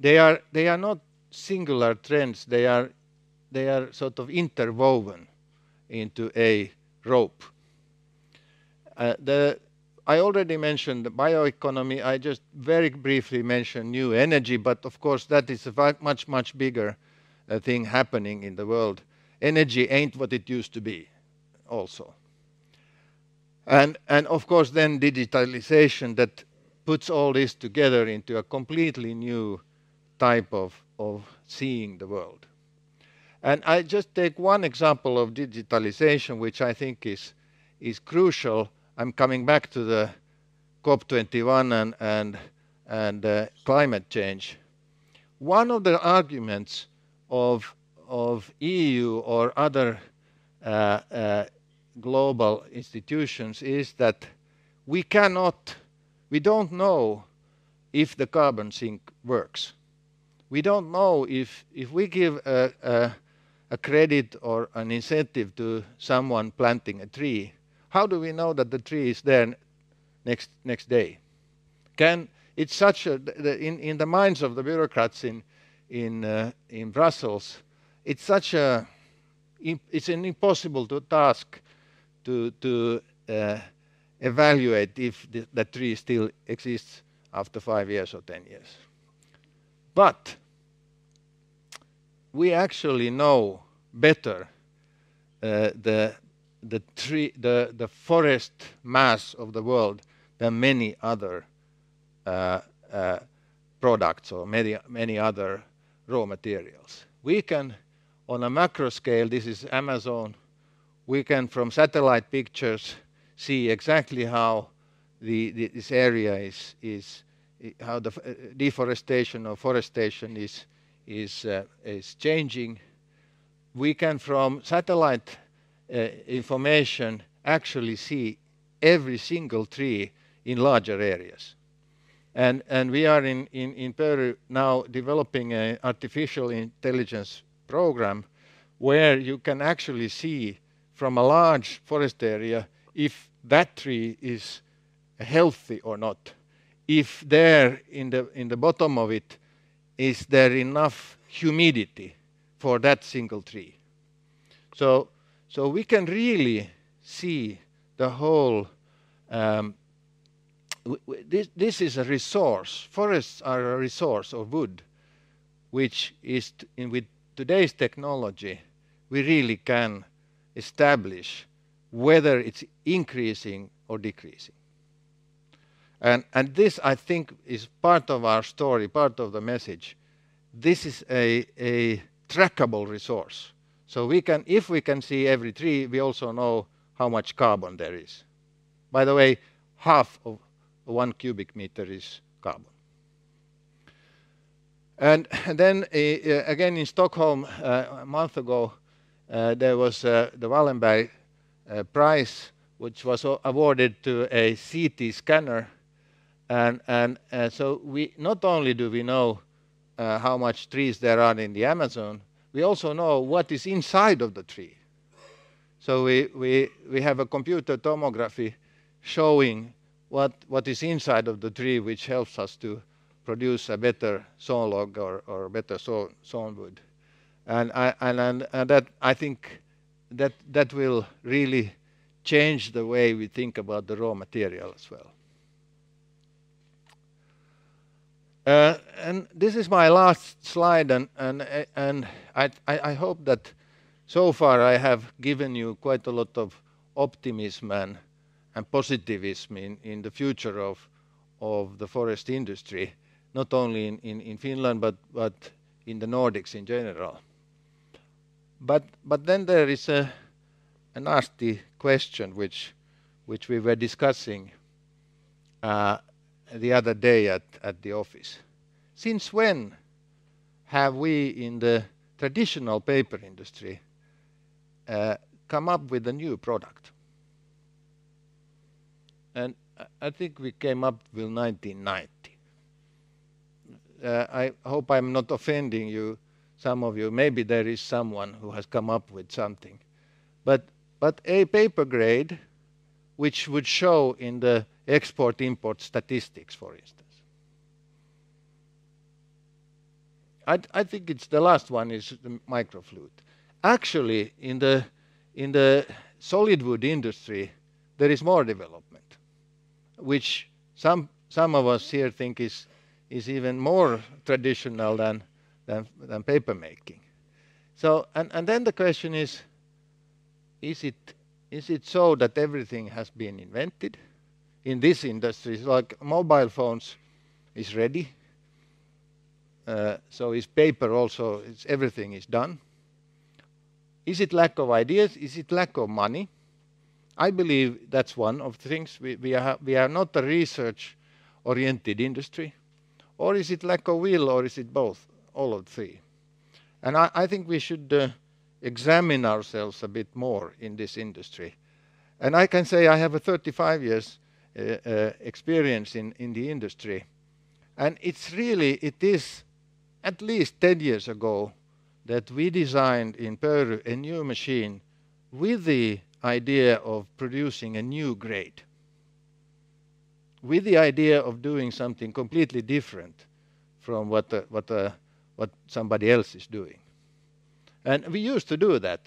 They are not singular trends. They are sort of interwoven into a rope. I already mentioned the bioeconomy. I just very briefly mentioned new energy, but of course that is a much bigger thing happening in the world. Energy ain't what it used to be also. And of course then digitalization that puts all this together into a completely new type of seeing the world. And I just take one example of digitalization, which I think is crucial. I'm coming back to the COP21 and climate change. One of the arguments of EU or other global institutions is that we don't know if the carbon sink works. We don't know if we give a credit or an incentive to someone planting a tree, how do we know that the tree is there next day? It's such in the minds of the bureaucrats in Brussels, it's an impossible task to evaluate if the tree still exists after 5 years or 10 years. But we actually know better the forest mass of the world than many other products or many other raw materials. We can, on a macro scale, this is Amazon, we can from satellite pictures see exactly how this area is how the deforestation or forestation is changing. We can from satellite information actually see every single tree in larger areas. And we are in Peru now developing an artificial intelligence program where you can actually see from a large forest area if that tree is healthy or not. If there in the bottom of it is there enough humidity for that single tree. So we can really see the whole. This is a resource. Forests are a resource of wood, which is with today's technology, we really can establish whether it's increasing or decreasing. And this, I think, is part of our story, part of the message. This is a trackable resource. So we can, if we can see every tree, we also know how much carbon there is. By the way, half of 1 cubic meter is carbon. And then again in Stockholm a month ago, there was the Wallenberg Prize, which was awarded to a CT scanner. And so we not only do we know how much trees there are in the Amazon, we also know what is inside of the tree. So we have a computer tomography showing what is inside of the tree, which helps us to produce a better sawn log or better sawn wood. And that I think that will really change the way we think about the raw material as well. And this is my last slide, and I hope that so far I have given you quite a lot of optimism and positivism in the future of the forest industry, not only in Finland but in the Nordics in general. But then there is a nasty question which we were discussing the other day at the office. Since when have we in the traditional paper industry come up with a new product? And I think we came up with 1990. I hope I'm not offending you, some of you. Maybe there is someone who has come up with something. But a paper grade which would show in the export-import statistics, for instance. I think it's the last one is the microflute. Actually, in the solid wood industry, there is more development, which some of us here think is even more traditional than paper making. So, and then the question is it so that everything has been invented in this industry? Like mobile phones is ready. So is paper also, everything is done. Is it lack of ideas? Is it lack of money? I believe that's one of the things. We are not a research-oriented industry. Or is it lack of will, or is it both? All of three. And I think we should examine ourselves a bit more in this industry. And I can say I have a 35 years experience in the industry. And it is at least 10 years ago that we designed in Peru a new machine with the idea of producing a new grade, with the idea of doing something completely different from what somebody else is doing. And we used to do that.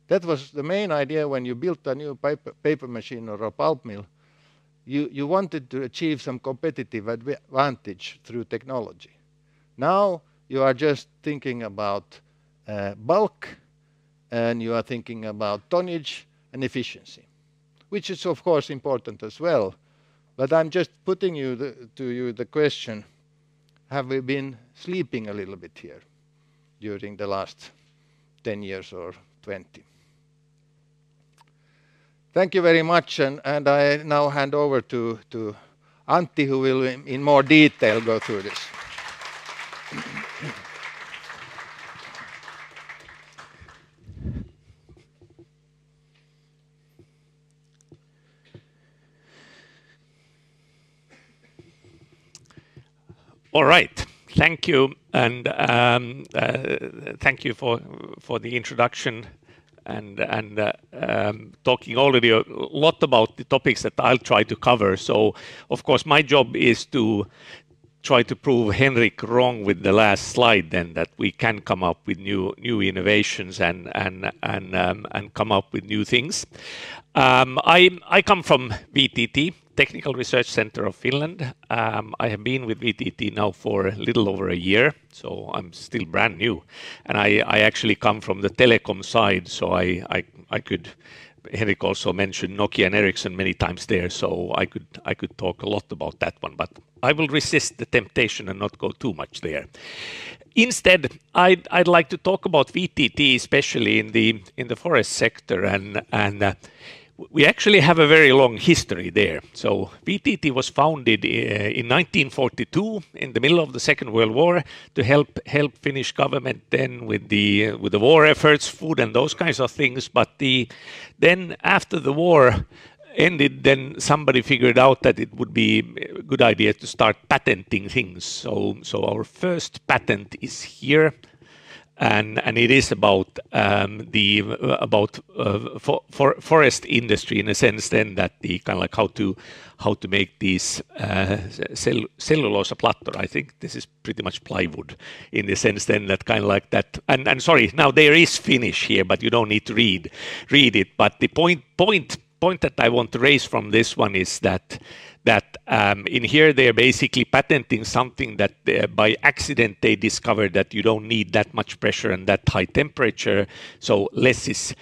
That was the main idea when you built a new paper machine or a pulp mill. You wanted to achieve some competitive advantage through technology. Now you are just thinking about bulk, and you are thinking about tonnage and efficiency, which is of course important as well. But I'm just putting to you the question, have we been sleeping a little bit here during the last 10 years or 20? Thank you very much, and I now hand over to Antti, who will in more detail go through this. All right, thank you, and thank you for the introduction and talking already a lot about the topics that I'll try to cover. So, of course, my job is to try to prove Henrik wrong with the last slide, then that we can come up with new innovations and come up with new things. I come from VTT, Technical Research Center of Finland. I have been with VTT now for a little over a year, so I'm still brand new. And I actually come from the telecom side, so I could. Henrik also mentioned Nokia and Ericsson many times there, so I could talk a lot about that one, but I will resist the temptation and not go too much there. Instead, I'd like to talk about VTT, especially in the forest sector, and we actually have a very long history there. So VTT was founded in 1942 in the middle of the Second World War to help Finnish government then with the war efforts, food and those kinds of things. But then after the war ended, then somebody figured out that it would be a good idea to start patenting things. So our first patent is here. And it is about forest industry in a sense, then that the kind of like how to make these cellulosa plattor. I think this is pretty much plywood in the sense then that kind of like that. And sorry, now there is Finnish here, but you don't need to read it. But the point that I want to raise from this one is that in here they're basically patenting something that by accident they discovered that you don't need that much pressure and that high temperature, so less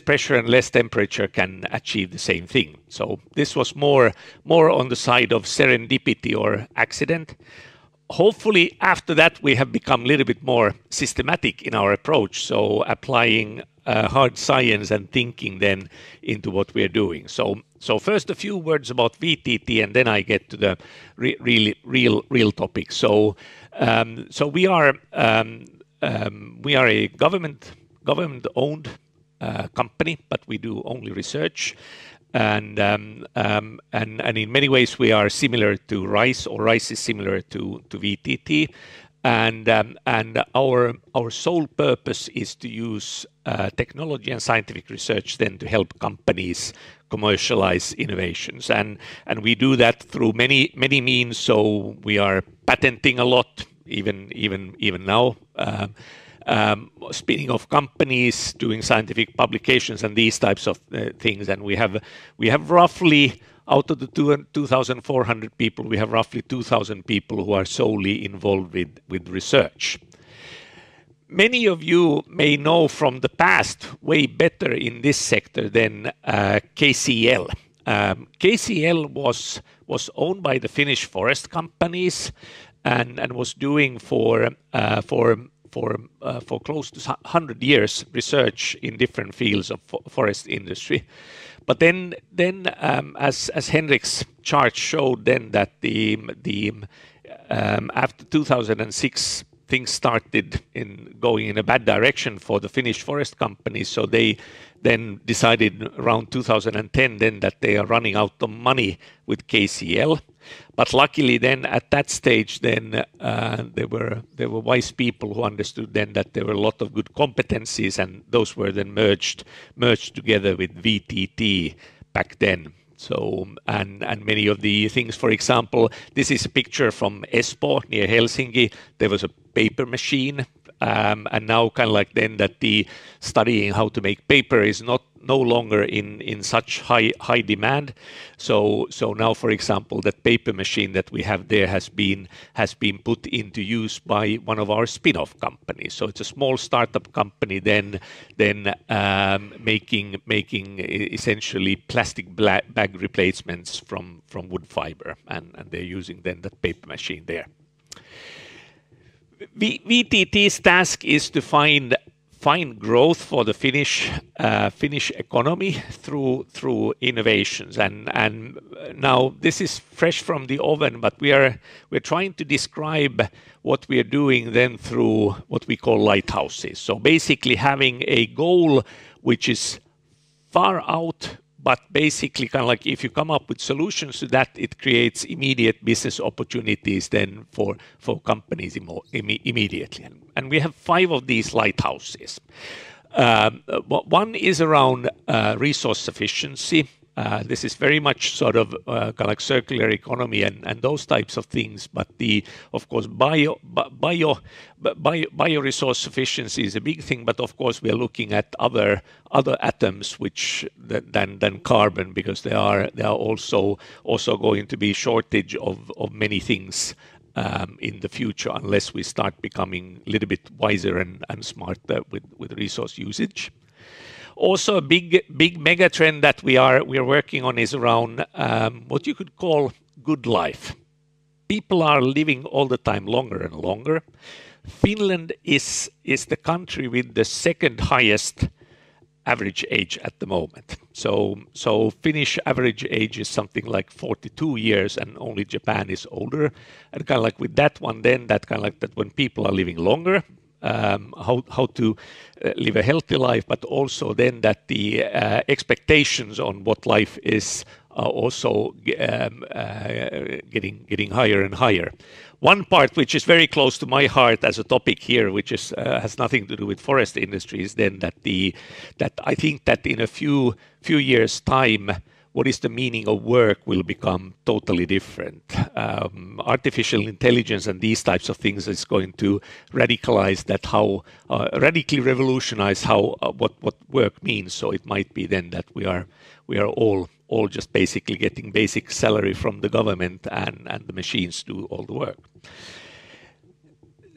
pressure and less temperature can achieve the same thing. So this was more on the side of serendipity or accident. Hopefully after that we have become a little bit more systematic in our approach, so applying hard science and thinking then into what we're doing. So first a few words about VTT, and then I get to the real topic. So we are a government-owned company, but we do only research. and in many ways we are similar to rice, or rice is similar to VTT. And our sole purpose is to use technology and scientific research then to help companies commercialize innovations, and we do that through many means. So we are patenting a lot, even now, spinning off companies, doing scientific publications, and these types of things. And we have roughly, out of the 2,400 people, we have roughly 2,000 people who are solely involved with research. Many of you may know from the past way better in this sector than KCL. KCL was owned by the Finnish forest companies and was doing for close to 100 years research in different fields of forest industry. But then as Henrik's chart showed, then that after 2006 things started going in a bad direction for the Finnish forest companies. So they then decided around 2010 then that they are running out of money with KCL. But luckily then at that stage then there were wise people who understood then that there were a lot of good competencies, and those were then merged together with VTT back then. So and many of the things, for example, this is a picture from Espoo near Helsinki. There was a paper machine, and now kind of like then that the studying how to make paper is no longer in such high demand. So now, for example, that paper machine that we have there has been put into use by one of our spin-off companies. So it's a small startup company then making essentially plastic bag replacements from wood fiber, and they're using then that paper machine there. VTT's task is to find growth for the Finnish economy through innovations, and now this is fresh from the oven, but we're trying to describe what we are doing then through what we call lighthouses. So basically having a goal which is far out, but basically kind of like if you come up with solutions to that, it creates immediate business opportunities then for companies immediately. And we have 5 of these lighthouses. One is around resource sufficiency. This is very much sort of kind of like circular economy and those types of things. But of course, bioresource sufficiency is a big thing. But of course, we are looking at other atoms than carbon, because there are also going to be shortage of many things in the future, unless we start becoming a little bit wiser and smarter with resource usage. Also, a big mega trend that we are working on is around what you could call good life. People are living all the time longer and longer. Finland is the country with the second highest average age at the moment. So Finnish average age is something like 42 years, and only Japan is older. And kind of like with that one, then that kind of like that when people are living longer, how to live a healthy life, but also then that the expectations on what life is are also getting higher and higher. One part which is very close to my heart as a topic here, which is has nothing to do with forest industry, is then that I think that in a few years' time, what is the meaning of work will become totally different. Artificial intelligence and these types of things is going to radically revolutionize what work means. So it might be then that we are all just basically getting basic salary from the government, and the machines do all the work.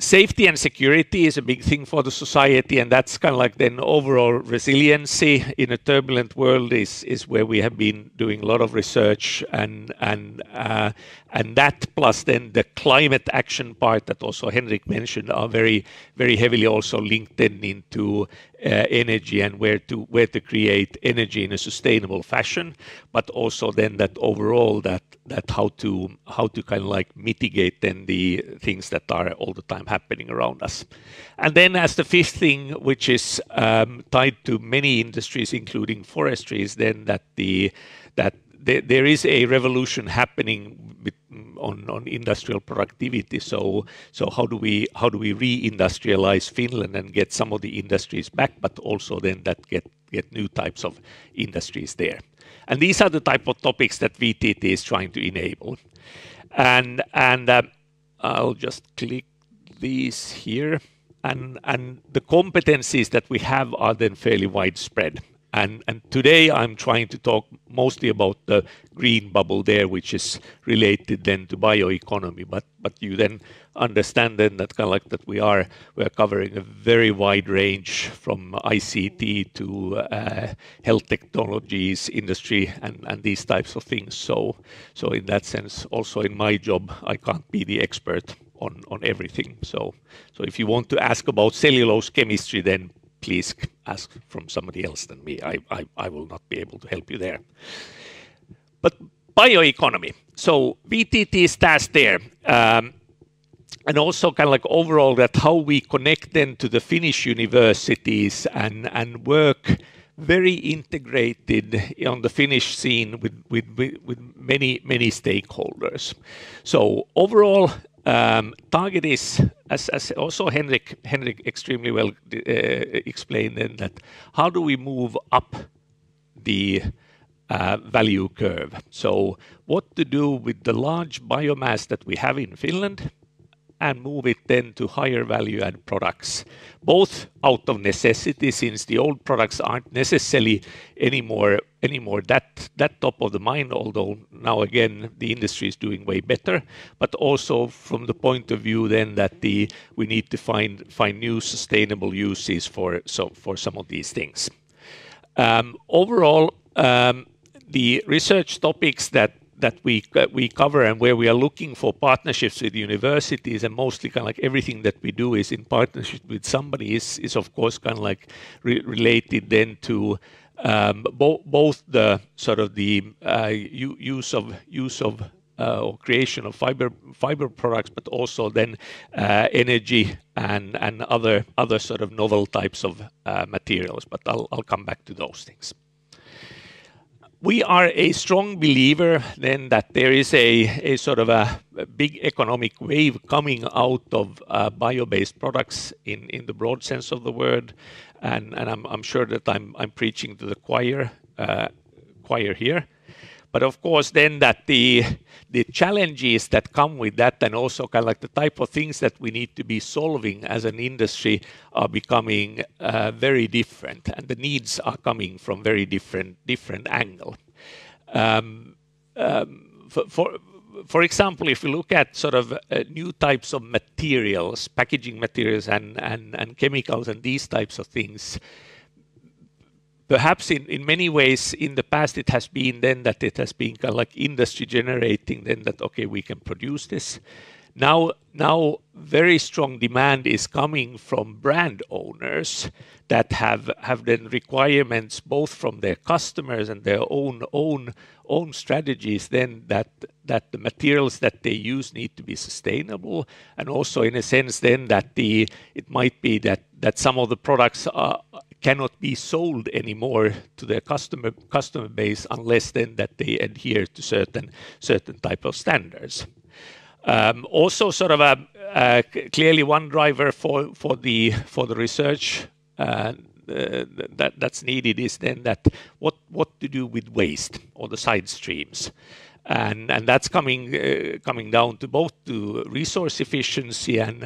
Safety and security is a big thing for the society, and that's kind of like then overall resiliency in a turbulent world is where we have been doing a lot of research, and that plus then the climate action part that also Henrik mentioned are very very heavily also linked then into energy and where to create energy in a sustainable fashion, but also then that overall that how to kind of like mitigate then the things that are all the time happening around us. And then as the fifth thing, which is tied to many industries, including forestry, is then that there is a revolution happening on industrial productivity. So how do we re-industrialize Finland and get some of the industries back, but also then that get new types of industries there. And these are the type of topics that VTT is trying to enable. And I'll just click these here. And the competencies that we have are then fairly widespread. And today I'm trying to talk mostly about the green bubble there, which is related then to bioeconomy. But you then understand then that kind of like that we're covering a very wide range from ICT to health technologies, industry, and these types of things. So in that sense, also in my job, I can't be the expert on everything. So if you want to ask about cellulose chemistry, then please ask from somebody else than me. I will not be able to help you there. But bioeconomy. So VTT is tasked there. And also kind of like overall that how we connect then to the Finnish universities and work very integrated on the Finnish scene with many stakeholders. So overall, target is, as also Henrik extremely well explained then, that how do we move up the value curve? So what to do with the large biomass that we have in Finland and move it then to higher value add products, both out of necessity, since the old products aren't necessarily anymore that top of the mind, although now again the industry is doing way better, but also from the point of view then that we need to find new sustainable uses for some of these things. Overall, the research topics that we cover and where we are looking for partnerships with universities, and mostly kind of like everything that we do is in partnership with somebody, is of course kind of like related then to both the sort of the use of or creation of fiber products, but also then energy and other sort of novel types of materials. But I'll come back to those things. We are a strong believer then that there is a sort of a big economic wave coming out of bio-based products in the broad sense of the word, and I'm sure that I'm preaching to the choir here. But of course then that the challenges that come with that, and also kind of like the type of things that we need to be solving as an industry, are becoming very different, and the needs are coming from very different angle. For example, if we look at sort of new types of materials, packaging materials and chemicals and these types of things, perhaps in many ways in the past it has been then that it has been kind of like industry generating then that, okay, we can produce this. Now very strong demand is coming from brand owners that have then requirements both from their customers and their own strategies then that the materials that they use need to be sustainable, and also in a sense then that it might be that some of the products cannot be sold anymore to their customer base unless then that they adhere to certain type of standards. Also, sort of clearly one driver for the research that's needed is then that what to do with waste or the side streams. And that's coming down to both to resource efficiency and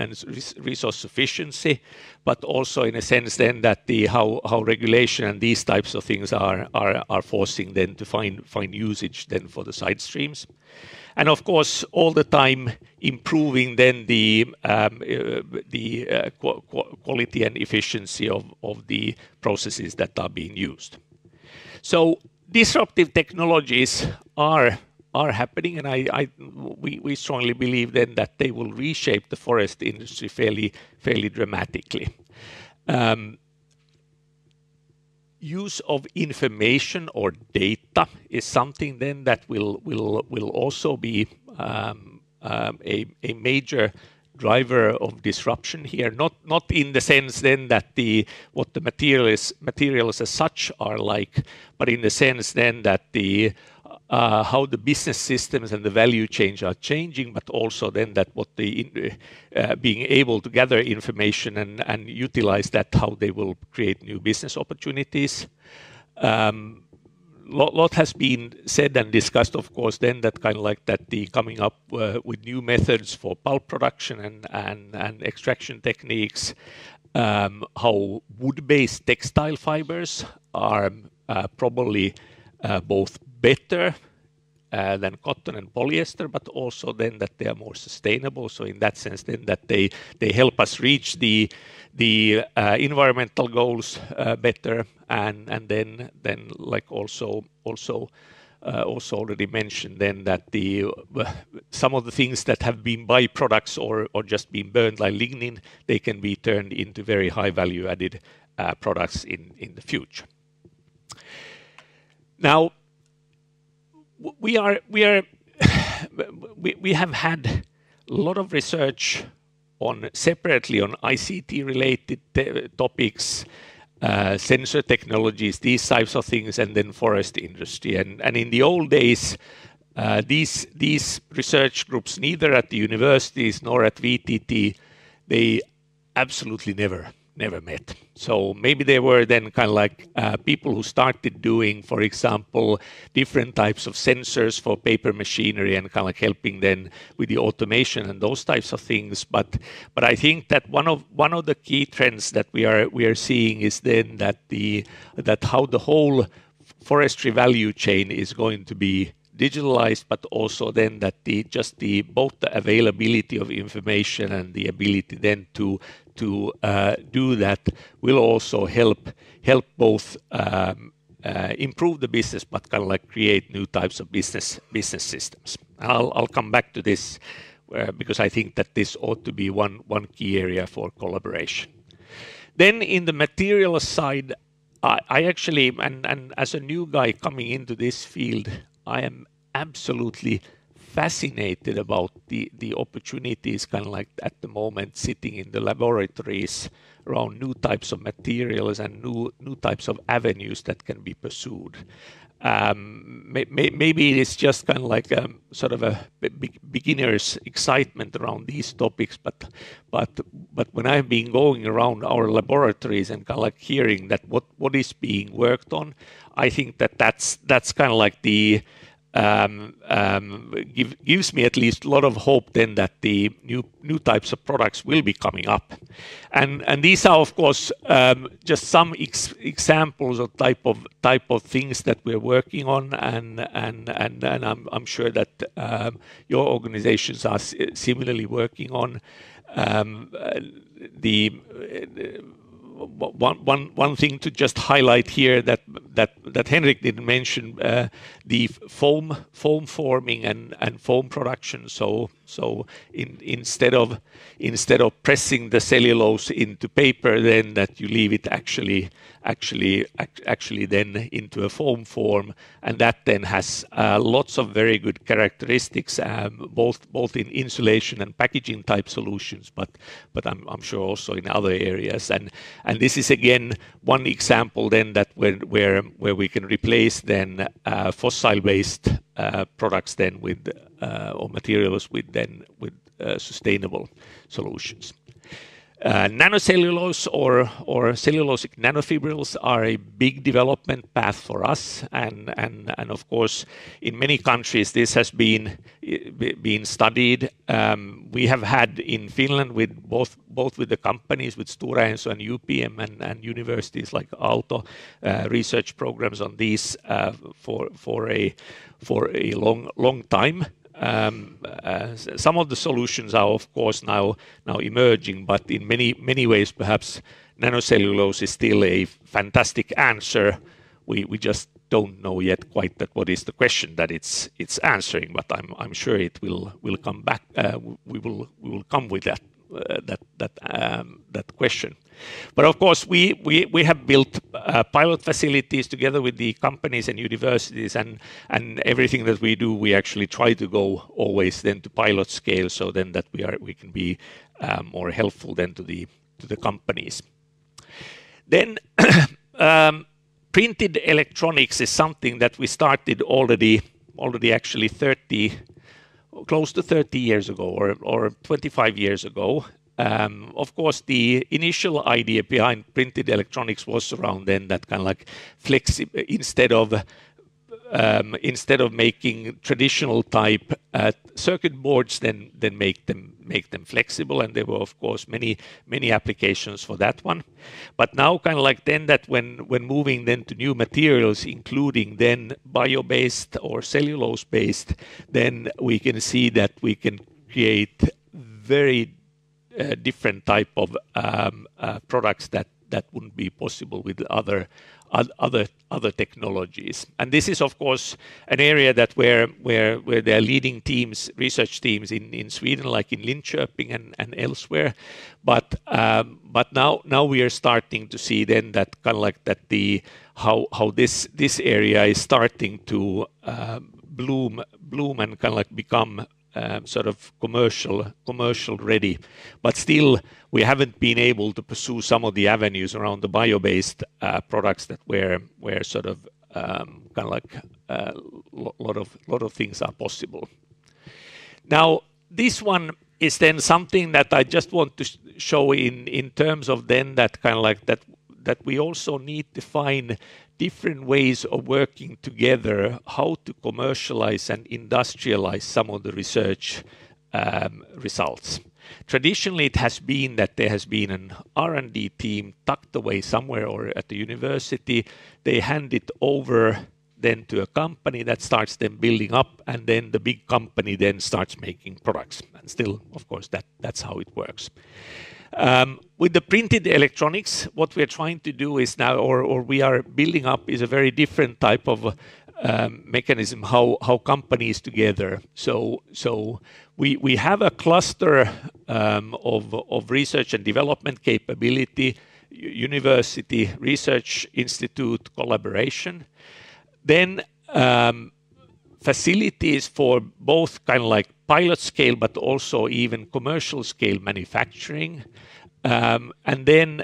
resource sufficiency, but also in a sense then that how regulation and these types of things are forcing then to find usage then for the side streams. And of course, all the time improving then the quality and efficiency of the processes that are being used. So disruptive technologies are happening, and we strongly believe then that they will reshape the forest industry fairly dramatically. use of information or data is something then that will also be a major driver of disruption here. Not in the sense then that what the materials as such are like, but in the sense then that how the business systems and the value chain are changing, but also then that what being able to gather information and utilize that, how they will create new business opportunities. Lot has been said and discussed, of course, then that kind of like that the coming up with new methods for pulp production and extraction techniques, how wood-based textile fibers are probably both better than cotton and polyester, but also then that they are more sustainable. So in that sense, then that they help us reach the environmental goals better, and then like also already mentioned then that some of the things that have been byproducts or just been burned like lignin, they can be turned into very high value added products in the future. Now, we have had a lot of research separately on ICT related topics, sensor technologies, these types of things, and then forest industry. And in the old days, these research groups, neither at the universities nor at VTT, they absolutely never met. So maybe there were then kind of like people who started doing, for example, different types of sensors for paper machinery and kind of like helping then with the automation and those types of things. But I think that one of the key trends that we are seeing is then that how the whole forestry value chain is going to be digitalized, but also then that both the availability of information and the ability then to do that will also help both improve the business, but kind of like create new types of business systems. I'll come back to this because I think that this ought to be one key area for collaboration. Then in the material side, I actually, and as a new guy coming into this field, I am absolutely fascinated about the opportunities kind of like at the moment sitting in the laboratories around new types of materials and new types of avenues that can be pursued. Maybe it's just kind of like sort of a beginner's excitement around these topics, but when I've been going around our laboratories and kind of like hearing that what is being worked on, I think that's kind of like gives me at least a lot of hope then that the new types of products will be coming up, and these are of course just some examples of type of things that we're working on, and I'm sure that your organizations are similarly working on one thing to just highlight here that Henrik didn't mention, the foam forming and foam production. So instead of pressing the cellulose into paper, then that you leave it actually then into a foam form, and that then has lots of very good characteristics, both in insulation and packaging type solutions, but I'm sure also in other areas. And this is again one example then that where we can replace then fossil-based products then with or materials with sustainable solutions. Nanocellulose or cellulosic nanofibrils are a big development path for us, and of course in many countries this has been studied. We have had in Finland with both with the companies with Stora Enso and UPM and universities like Aalto research programs on these for a long time. Some of the solutions are of course now emerging, but in many ways perhaps nanocellulose is still a fantastic answer. We just don't know yet quite that what is the question that it's answering, but I'm sure it will come back. We will come with that that question. But of course, we have built pilot facilities together with the companies and universities, and everything that we do, we actually try to go always then to pilot scale, so then that we can be more helpful then to the companies. Then printed electronics is something that we started already actually close to 30 years ago or 25 years ago. Of course, the initial idea behind printed electronics was around then that kind of like instead of making traditional type circuit boards, then make them flexible, and there were of course many applications for that one. But now kind of like then that when moving then to new materials, including then bio-based or cellulose-based, then we can see that we can create very different type of products that wouldn't be possible with other technologies. And this is of course an area that where there are leading teams, research teams in Sweden, like in Linköping and elsewhere. But now we are starting to see then that kind of like that how this area is starting to bloom and kind of like become sort of commercial ready, but still we haven't been able to pursue some of the avenues around the bio-based products that where sort of kind of like lot of things are possible. Now this one is then something that I just want to show in terms of then that kind of like that we also need to find different ways of working together, how to commercialize and industrialize some of the research results. Traditionally, it has been that there has been an R&D team tucked away somewhere or at the university. They hand it over then to a company that starts then building up, and then the big company then starts making products. And still, of course, that's how it works. With the printed electronics, what we're trying to do is now, or we are building up, is a very different type of mechanism, how companies together. So we have a cluster of research and development capability, university, research institute collaboration. Then facilities for both kind of like pilot scale, but also even commercial scale manufacturing. And then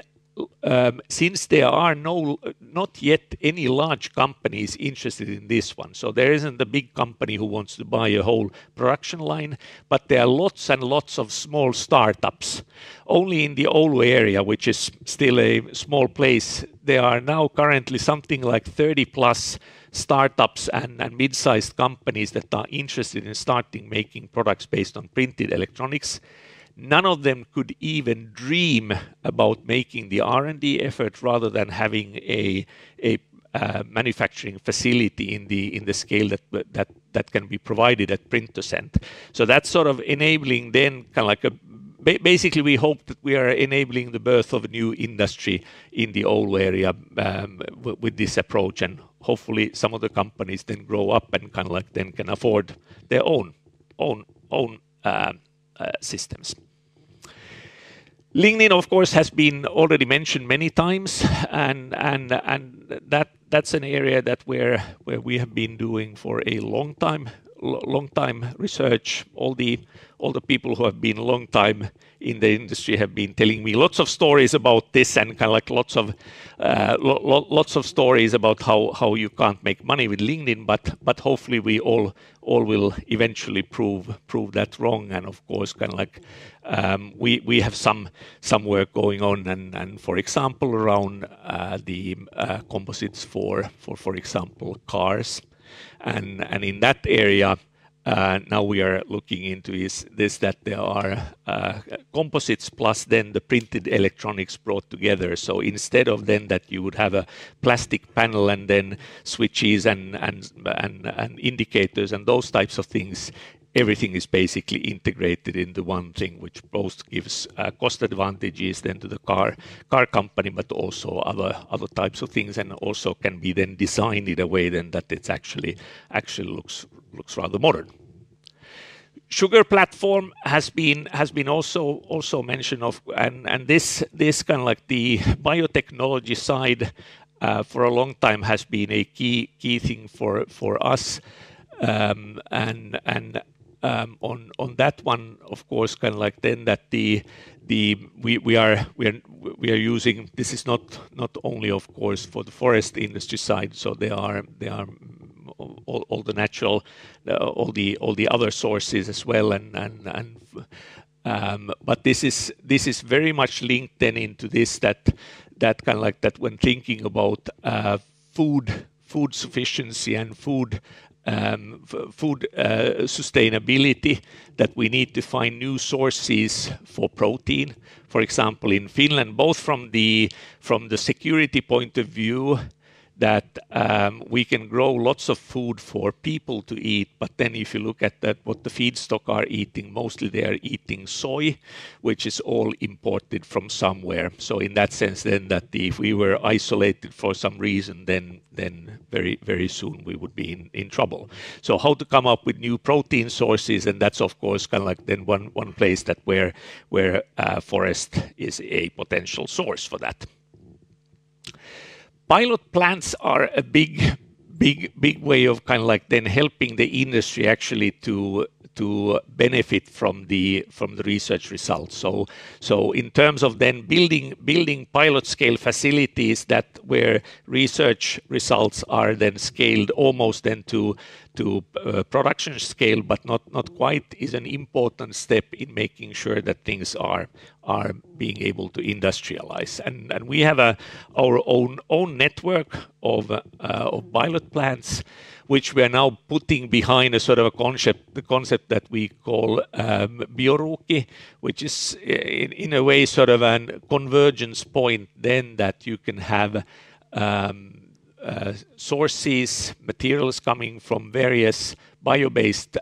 since there are not yet any large companies interested in this one, so there isn't a big company who wants to buy a whole production line, but there are lots and lots of small startups. Only in the Oulu area, which is still a small place, there are now currently something like 30 plus startups and mid-sized companies that are interested in starting making products based on printed electronics. None of them could even dream about making the R&D effort rather than having a manufacturing facility in the scale that can be provided at Printocent. So that's sort of enabling then kind of like basically we hope that we are enabling the birth of a new industry in the Oulu area with this approach, and hopefully some of the companies then grow up and kind of like then can afford their own systems. Lignin, of course, has been already mentioned many times, and that's an area that where we have been doing for a long time research. All the people who have been a long time in the industry have been telling me lots of stories about this, and kind of like lots of stories about how you can't make money with lignin, but hopefully we all will eventually prove that wrong. And of course, kind of like we have some work going on, and for example around the composites for example cars, and in that area. Now we are looking into is this, that there are composites plus then the printed electronics brought together. So instead of then that you would have a plastic panel and then switches and indicators and those types of things, everything is basically integrated into one thing, which both gives cost advantages then to the car company, but also other types of things, and also can be then designed in a way then that it's actually looks rather modern. Sugar platform has been also mentioned of, and this kind of like the biotechnology side for a long time has been a key thing for us, and on that one, of course, kind of like then that we are using, this is not only of course for the forest industry side, so they are all the natural, all the other sources as well, but this is very much linked then into this that kind of like that when thinking about food sufficiency and food sustainability, that we need to find new sources for protein. For example, in Finland, both from the security point of view, that we can grow lots of food for people to eat, but then if you look at that, what the feedstock are eating, mostly they are eating soy, which is all imported from somewhere. So in that sense, then that if we were isolated for some reason, then very, very soon we would be in trouble. So how to come up with new protein sources, and that's of course kind of like then one place that where forest is a potential source for that. Pilot plants are a big way of kind of like then helping the industry actually to benefit from the research results. So in terms of then building pilot scale facilities that where research results are then scaled almost then to production scale, but not quite, is an important step in making sure that things are being able to industrialize. And we have our own network of pilot plants, which we are now putting behind a sort of the concept that we call bioruki, which is in a way sort of a convergence point then that you can have sources, materials coming from various bio-based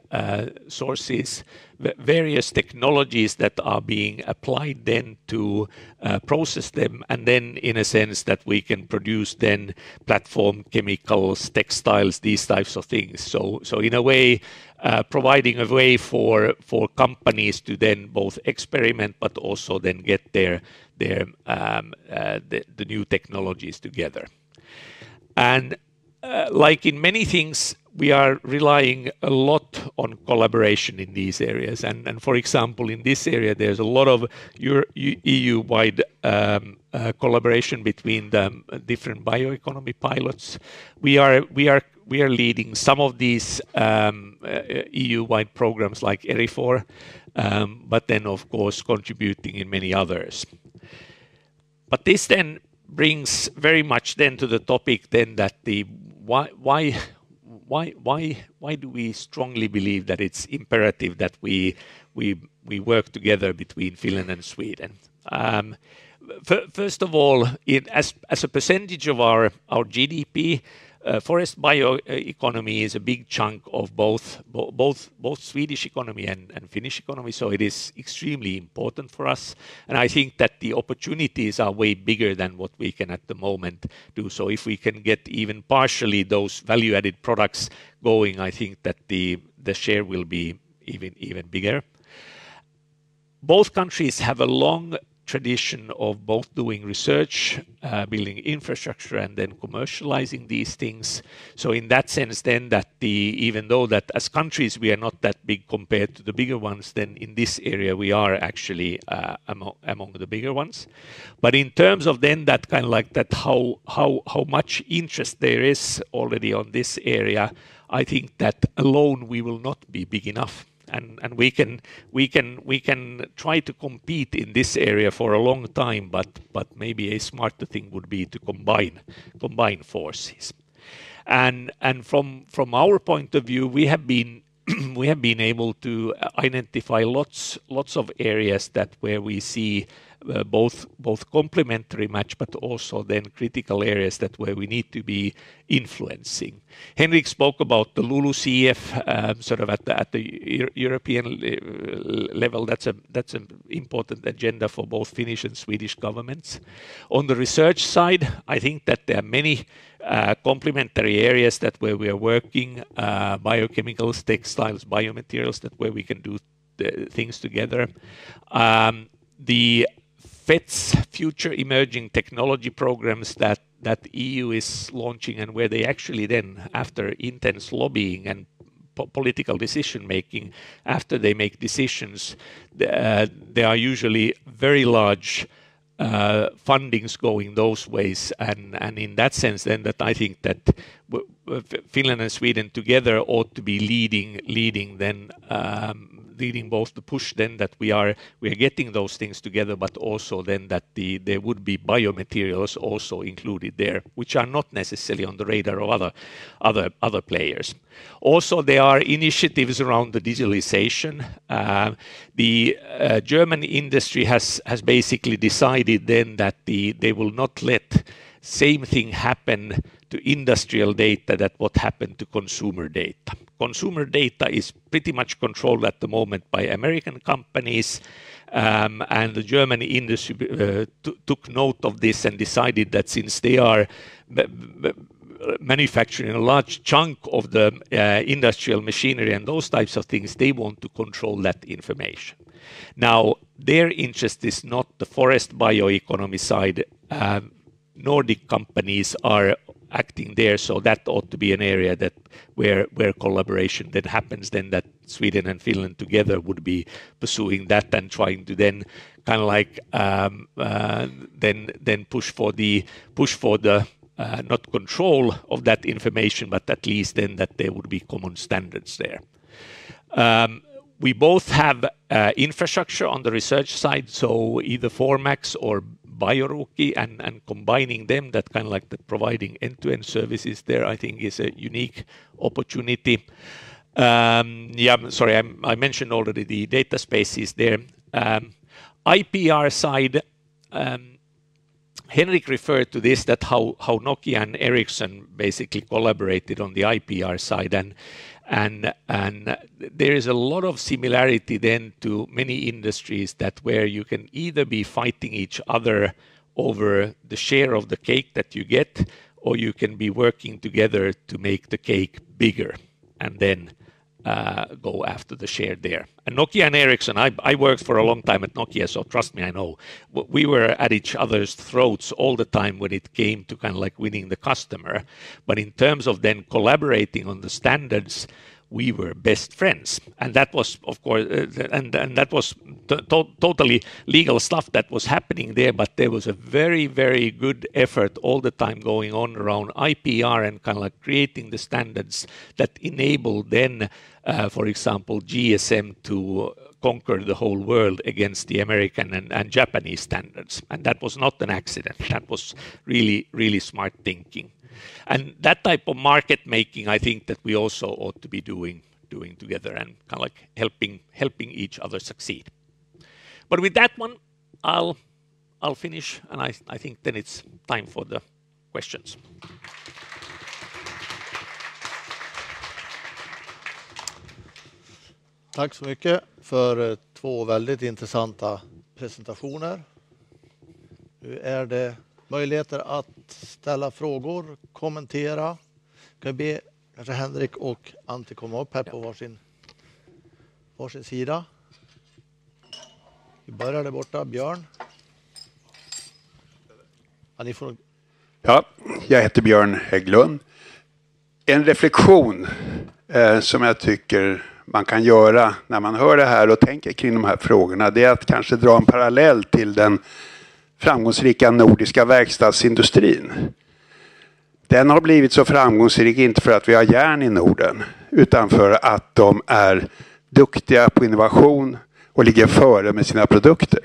sources, various technologies that are being applied then to process them, and then in a sense that we can produce then platform chemicals, textiles, these types of things. So in a way, providing a way for companies to then both experiment but also then get the new technologies together. And like in many things, we are relying a lot on collaboration in these areas. And for example, in this area, there's a lot of EU-wide collaboration between the different bioeconomy pilots. We are leading some of these EU-wide programs like ERIFOR, but then of course contributing in many others. But this then brings very much then to the topic then that why do we strongly believe that it's imperative that we work together between Finland and Sweden? First of all, as a percentage of our GDP, forest bioeconomy is a big chunk of both Swedish economy and Finnish economy, so it is extremely important for us. And I think that the opportunities are way bigger than what we can at the moment do. So if we can get even partially those value-added products going, I think that the share will be even bigger. Both countries have a long tradition of both doing research, building infrastructure, and then commercializing these things. So in that sense then that even though that as countries we are not that big compared to the bigger ones, then in this area we are actually among the bigger ones. But in terms of then that kind of like that how much interest there is already on this area, I think that alone we will not be big enough. And we can try to compete in this area for a long time, but maybe a smarter thing would be to combine forces. And from our point of view, we have been able to identify lots of areas where we see both complementary match, but also then critical areas that where we need to be influencing. Henrik spoke about the LULUCF sort of at the European level. That's an important agenda for both Finnish and Swedish governments. On the research side, I think that there are many complementary areas that where we are working, biochemicals, textiles, biomaterials, that where we can do things together. The FETS, Future Emerging Technology Programs that EU is launching, and where they actually then, after intense lobbying and political decision making, after they make decisions, there are usually very large fundings going those ways, and in that sense then that I think that Finland and Sweden together ought to be leading both the push then that we are getting those things together, but also then that there would be biomaterials also included there, which are not necessarily on the radar of other players. Also, there are initiatives around the digitalization. The German industry has basically decided then that they will not let same thing happen to industrial data that what happened to consumer data. Consumer data is pretty much controlled at the moment by American companies, and the German industry took note of this and decided that since they are manufacturing a large chunk of the industrial machinery and those types of things, they want to control that information. Now, their interest is not the forest bioeconomy side. Nordic companies are acting there, so that ought to be an area that where collaboration then happens, then that Sweden and Finland together would be pursuing that and trying to then kind of like then push for the not control of that information, but at least then that there would be common standards there. We both have infrastructure on the research side, so either Formax or Bioruki, and combining them, that kind of like the providing end-to-end services there, I think is a unique opportunity. I mentioned already the data spaces there. IPR side, Henrik referred to this, that how Nokia and Ericsson basically collaborated on the IPR side, and there is a lot of similarity then to many industries that where you can either be fighting each other over the share of the cake that you get, or you can be working together to make the cake bigger and then go after the share there. And Nokia and Ericsson, I worked for a long time at Nokia, so trust me, I know. We were at each other's throats all the time when it came to kind of like winning the customer. But in terms of then collaborating on the standards, we were best friends. And that was, of course, and that was totally legal stuff that was happening there, but there was a very, very good effort all the time going on around IPR and kind of like creating the standards that enable then, for example, GSM to conquer the whole world against the American and Japanese standards. And that was not an accident. That was really, really smart thinking. And that type of market making, I think that we also ought to be doing together and kind of like helping each other succeed. But with that one, I'll finish, and I think then it's time for the questions. Tack så mycket för två väldigt intressanta presentationer. Nu är det möjligheter att ställa frågor, kommentera. Kan jag be kanske Henrik och Antti komma upp här på varsin sida. Vi börjar där borta, Björn. Ja, jag heter Björn Hägglund. En reflektion som jag tycker man kan göra när man hör det här och tänker kring de här frågorna, det är att kanske dra en parallell till den framgångsrika nordiska verkstadsindustrin. Den har blivit så framgångsrik inte för att vi har järn i Norden, utan för att de är duktiga på innovation och ligger före med sina produkter.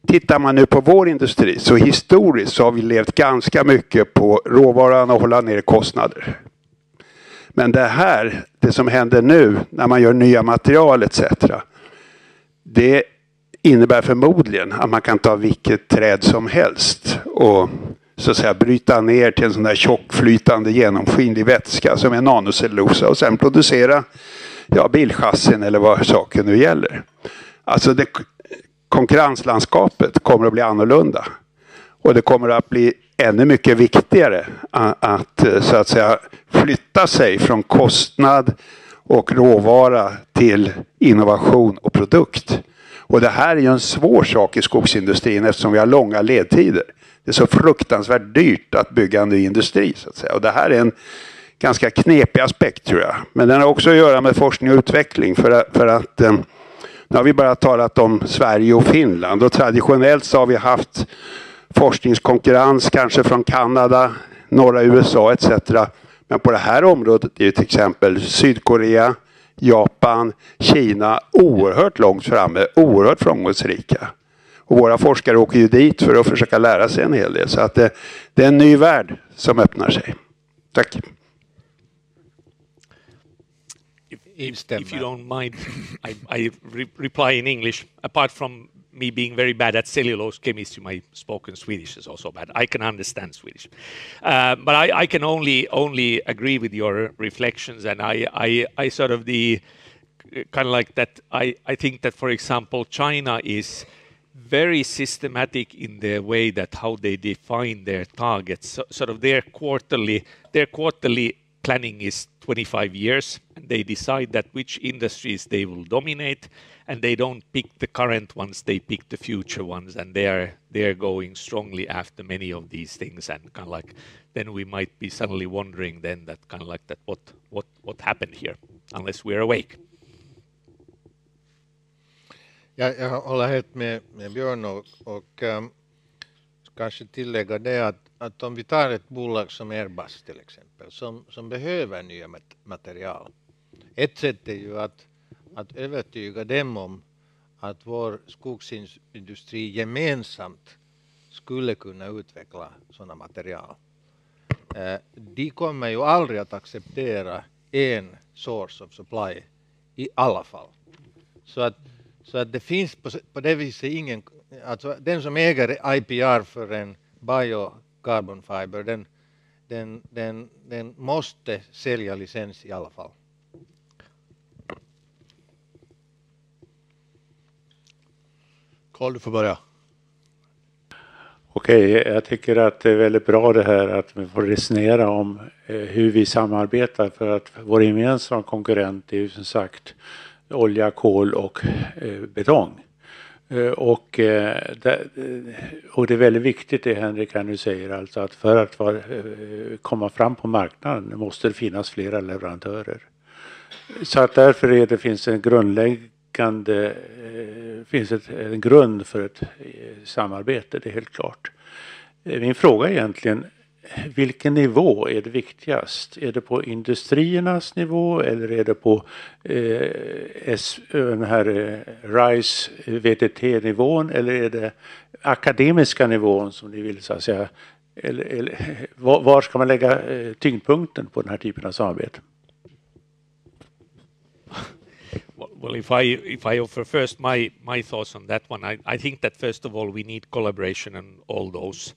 Tittar man nu på vår industri, så historiskt så har vi levt ganska mycket på råvaran och hålla ner kostnader. Men det som händer nu när man gör nya material etc. Det innebär förmodligen att man kan ta vilket träd som helst och så att säga bryta ner till en sån där tjockflytande genomskinlig vätska som är nanocellulosa och sen producera bilchassin eller vad saken nu gäller. Alltså konkurrenslandskapet kommer att bli annorlunda och det kommer att bli ännu mycket viktigare att så att säga flytta sig från kostnad och råvara till innovation och produkt. Och det här är ju en svår sak i skogsindustrin eftersom vi har långa ledtider. Det är så fruktansvärt dyrt att bygga en ny industri så att säga. Och det här är en ganska knepig aspekt tror jag. Men den har också att göra med forskning och utveckling för att nu har vi bara talat om Sverige och Finland och traditionellt så har vi haft forskningskonkurrens kanske från Kanada, norra USA etc. Men på det här området är ju till exempel Sydkorea, Japan, Kina oerhört långt framme, oerhört framgångsrika. Och våra forskare åker ju dit för att försöka lära sig en hel del. Så att det är en ny värld som öppnar sig. Tack. If you don't mind, I reply in English. Apart from me being very bad at cellulose chemistry, my spoken Swedish is also bad. I can understand Swedish. But I can only agree with your reflections, and I sort of kind of like that. I think that, for example, China is very systematic in the way that how they define their targets. So, sort of their quarterly planning is 25 years, and they decide that which industries they will dominate, and they don't pick the current ones, they pick the future ones, and they're going strongly after many of these things, and kind of like then we might be suddenly wondering then that kind of like that what happened here, unless we're awake. Jag håller helt med Björn och kanske tillägga det att om vi tar ett bolag som Airbus till exempel som behöver nya material. Ett sätt är ju att övertyga dem om att vår skogsindustri gemensamt skulle kunna utveckla sådana material. De kommer ju aldrig att acceptera en source of supply i alla fall. Så att det finns på det viset ingen, alltså den som äger IPR för en biocarbon fiber, den måste sälja licens i alla fall. Carl, du får börja. Okej, jag tycker att det är väldigt bra det här att vi får resonera om hur vi samarbetar, för att vår gemensamma konkurrent är ju som sagt olja, kol och betong. Och det är väldigt viktigt det Henrik här nu säger, alltså att för att komma fram på marknaden måste det finnas flera leverantörer. Så att därför finns en grundläggande en grund för ett samarbete, det är helt klart. Min fråga är egentligen, vilken nivå är det viktigast? Är det på industriernas nivå eller är det på den här RISE VTT-nivån, eller är det akademiska nivån som ni vill så att säga? Eller var ska man lägga tyngdpunkten på den här typen av samarbete? Well, if I offer first my thoughts on that one, I think that first of all we need collaboration on all those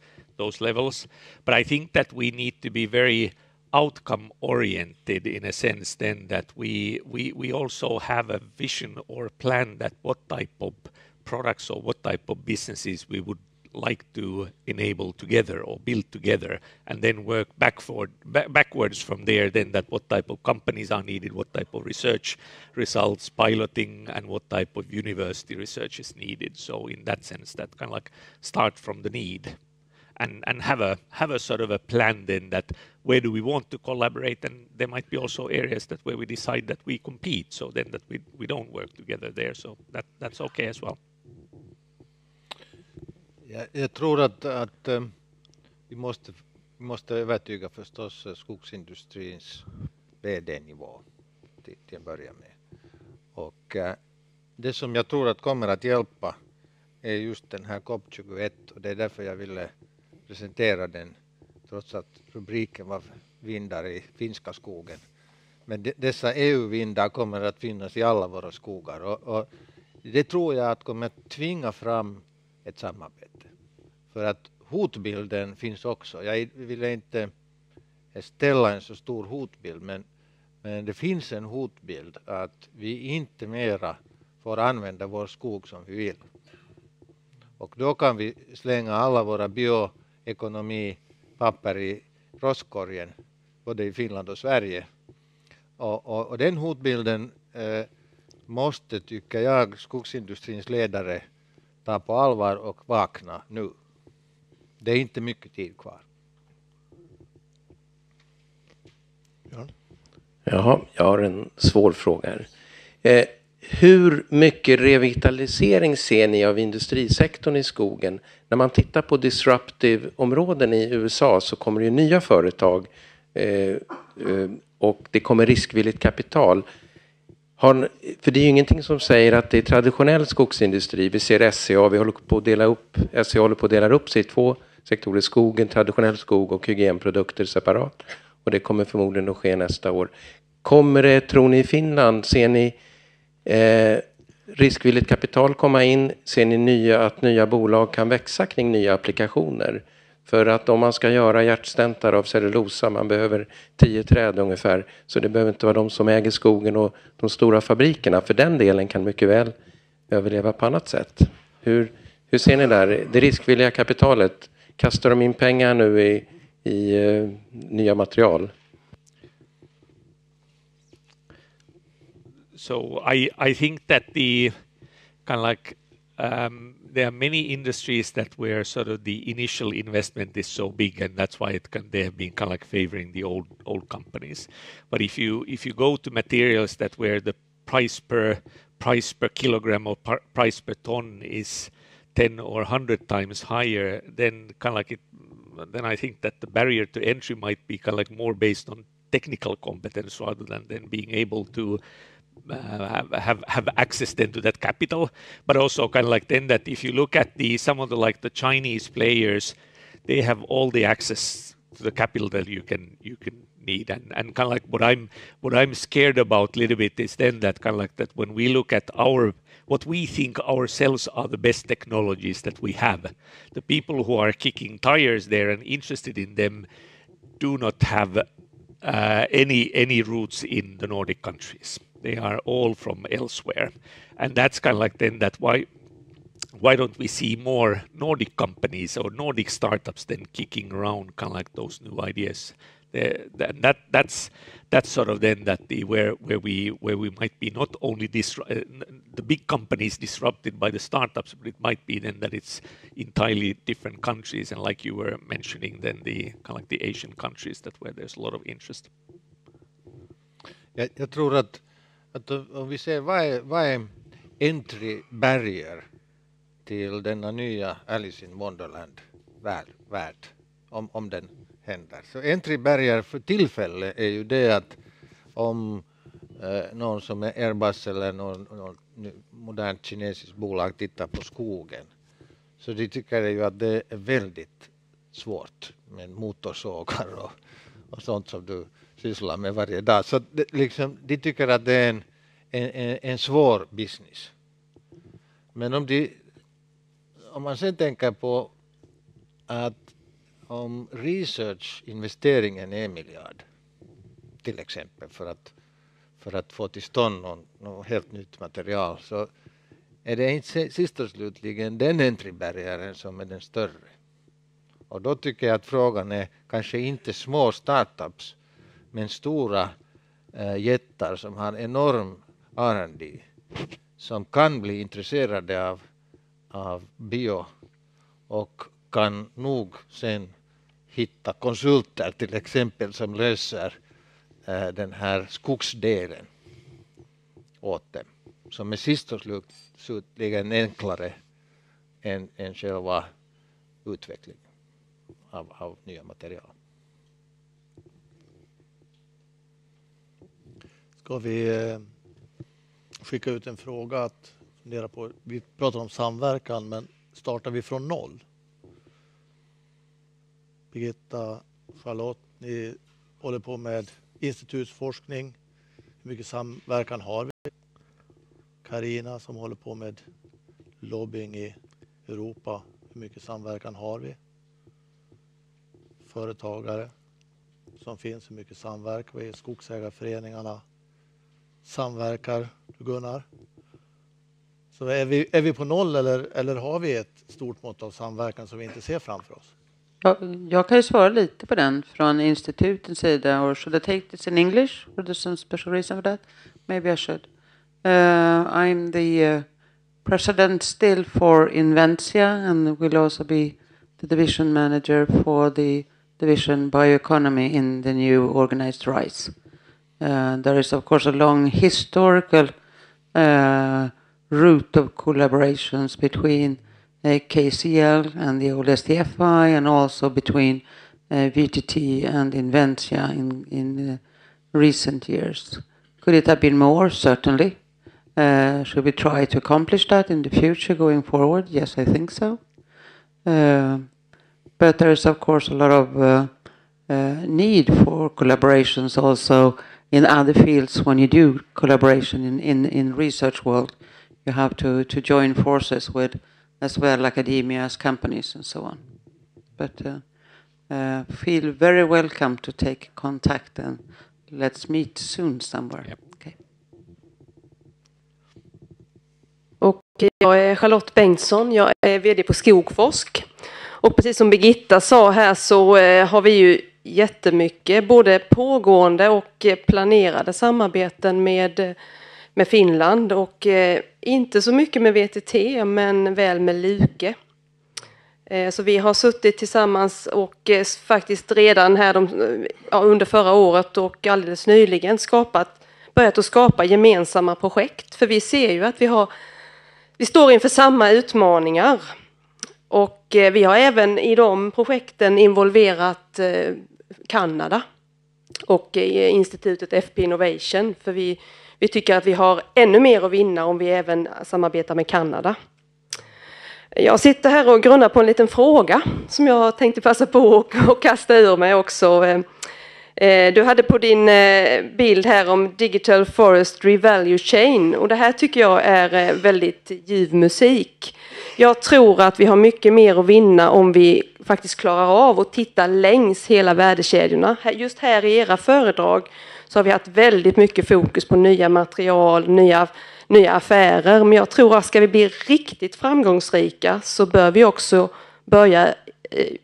levels, but I think that we need to be very outcome oriented in a sense then that we also have a vision or plan that what type of products or what type of businesses we would like to enable together or build together, and then work backwards from there, then that what type of companies are needed, what type of research results, piloting, and what type of university research is needed. So in that sense, that kind of like start from the need and have a sort of a plan then that where do we want to collaborate, and there might be also areas that where we decide that we compete, so then that we don't work together there, so that's okay as well. Jag tror att vi måste övertyga förstås skogsindustrins vd-nivå till att börja med. Och det som jag tror att kommer att hjälpa är just den här COP21, och det är därför jag ville presentera den trots att rubriken var vindar i finska skogen. Men dessa EU-vindar kommer att finnas i alla våra skogar, och Det tror jag att kommer att tvinga fram ett samarbete. För att hotbilden finns också. Jag vill inte ställa en så stor hotbild, men det finns en hotbild att vi inte mera får använda vår skog som vi vill. Och då kan vi slänga alla våra bioekonomipapper i rostkorgen, både i Finland och Sverige. Och den hotbilden måste, tycker jag, skogsindustrins ledare ta på allvar och vakna nu. Det är inte mycket tid kvar. Jaha, jag har en svår fråga här. Hur mycket revitalisering ser ni av industrisektorn i skogen? När man tittar på disruptive områden i USA så kommer det ju nya företag och det kommer riskvilligt kapital. För det är ju ingenting som säger att det är traditionell skogsindustri. Vi ser SCA, SCA håller på att dela upp sig i 2 sektorer, skogen, traditionell skog och hygienprodukter separat. Och det kommer förmodligen att ske nästa år. Kommer det, tror ni, i Finland, ser ni riskvilligt kapital komma in? Ser ni att nya bolag kan växa kring nya applikationer? För att om man ska göra hjärtstäntar av cellulosa, man behöver 10 träd ungefär. Så det behöver inte vara de som äger skogen och de stora fabrikerna. För den delen kan mycket väl överleva på annat sätt. Hur ser ni där? Det riskvilliga kapitalet, kastar de in pengar nu i nya material? So I think that the kind of like there are many industries that where sort of the initial investment is so big, and that's why they have been kind of like favoring the old companies. But if you go to materials that where the price per kilogram or price per ton is 10 or 100 times higher, then kind of like then I think that the barrier to entry might be kind of like more based on technical competence rather than being able to have access then to that capital. But also kind of like then that if you look at some of the Chinese players, they have all the access to the capital that you can need, and kind of like what I'm scared about a little bit is then that kind of like that when we look at what we think ourselves are the best technologies that we have, the people who are kicking tires there and interested in them do not have any roots in the Nordic countries. They are all from elsewhere, and that's kind of like then that why don't we see more Nordic companies or Nordic startups then kicking around kind of like those new ideas? That's sort of then that where we might be not only the big companies disrupted by the startups, but it might be then that it's entirely different countries, and like you were mentioning, then the kind of like the Asian countries that where there's a lot of interest. Jag tror att om vi ser vad är entry barrier till denna nya Alice in Wonderland värld om den händer. Så entry barrier för tillfället är ju det att om någon som är Airbus eller någon modernt kinesiskt bolag tittar på skogen, så de tycker ju att det är väldigt svårt med motorsågar och sånt som du sysslar med varje dag. Så de tycker att det är en svår business. Men om man sen tänker på att om research-investeringen är 1 miljard till exempel för att få till stånd något helt nytt material, så är det inte sist och slutligen den entry-barriären som är den större. Och då tycker jag att frågan är kanske inte små startups, men stora jättar som har enorm R&D som kan bli intresserade av bio och kan nog sen hitta konsulter till exempel som löser den här skogsdelen åt dem, som är sist och slutligen enklare än själva utvecklingen av nya material. Ska vi skicka ut en fråga att fundera på? Vi pratar om samverkan, men startar vi från noll? Birgitta, Charlotte, ni håller på med institutsforskning. Hur mycket samverkan har vi? Carina som håller på med lobbying i Europa. Hur mycket samverkan har vi? Företagare som finns, hur mycket samverkar vi? Skogsägarföreningarna samverkar, Gunnar. Så är vi på noll eller har vi ett stort mått av samverkan som vi inte ser framför oss? Jag kan ju svara lite på den från institutens sida. Or should I take this in English? Or there's some special reason for that? Maybe I should. I'm the president still for Inventia and will also be the division manager for the division bioeconomy in the new organized RISE. There is of course a long historical route of collaborations between KCL and the old STFI and also between VTT and Inventia in recent years. Could it have been more? Certainly. Should we try to accomplish that in the future going forward? Yes, I think so. But there is of course a lot of need for collaborations also in other fields. When you do collaboration in research world, you have to join forces with as well academia as companies and so on. But feel very welcome to take contact and let's meet soon somewhere. Yep. Okay. Och jag är Charlotte Bengtsson, jag är vd på Skogforsk. Och precis som Birgitta sa här så har vi ju jättemycket både pågående och planerade samarbeten med Finland och inte så mycket med VTT men väl med Luke. Så vi har suttit tillsammans och faktiskt redan här under förra året och alldeles nyligen börjat att skapa gemensamma projekt. För vi ser ju att vi står inför samma utmaningar. Och vi har även i de projekten involverat Kanada och institutet FP Innovation. För vi tycker att vi har ännu mer att vinna om vi även samarbetar med Kanada. Jag sitter här och grunnar på en liten fråga som jag tänkte passa på att kasta ur mig också. Du hade på din bild här om Digital Forestry Value Chain och det här tycker jag är väldigt ljuv musik. Jag tror att vi har mycket mer att vinna om vi faktiskt klarar av att titta längs hela värdekedjorna. Just här i era föredrag så har vi haft väldigt mycket fokus på nya material, nya affärer. Men jag tror att ska vi bli riktigt framgångsrika så bör vi också börja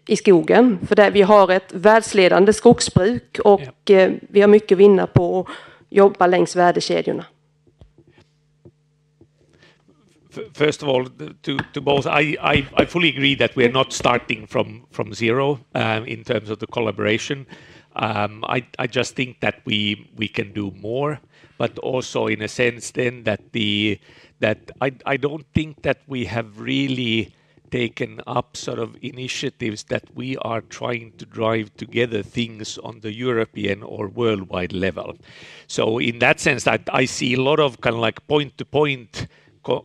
i skogen. För där vi har ett världsledande skogsbruk och vi har mycket att vinna på att jobba längs värdekedjorna. First of all, to both, I fully agree that we are not starting from zero in terms of the collaboration. I just think that we can do more, but also in a sense then that I don't think that we have really taken up sort of initiatives that we are trying to drive together things on the European or worldwide level. So in that sense, I see a lot of kind of like point-to-point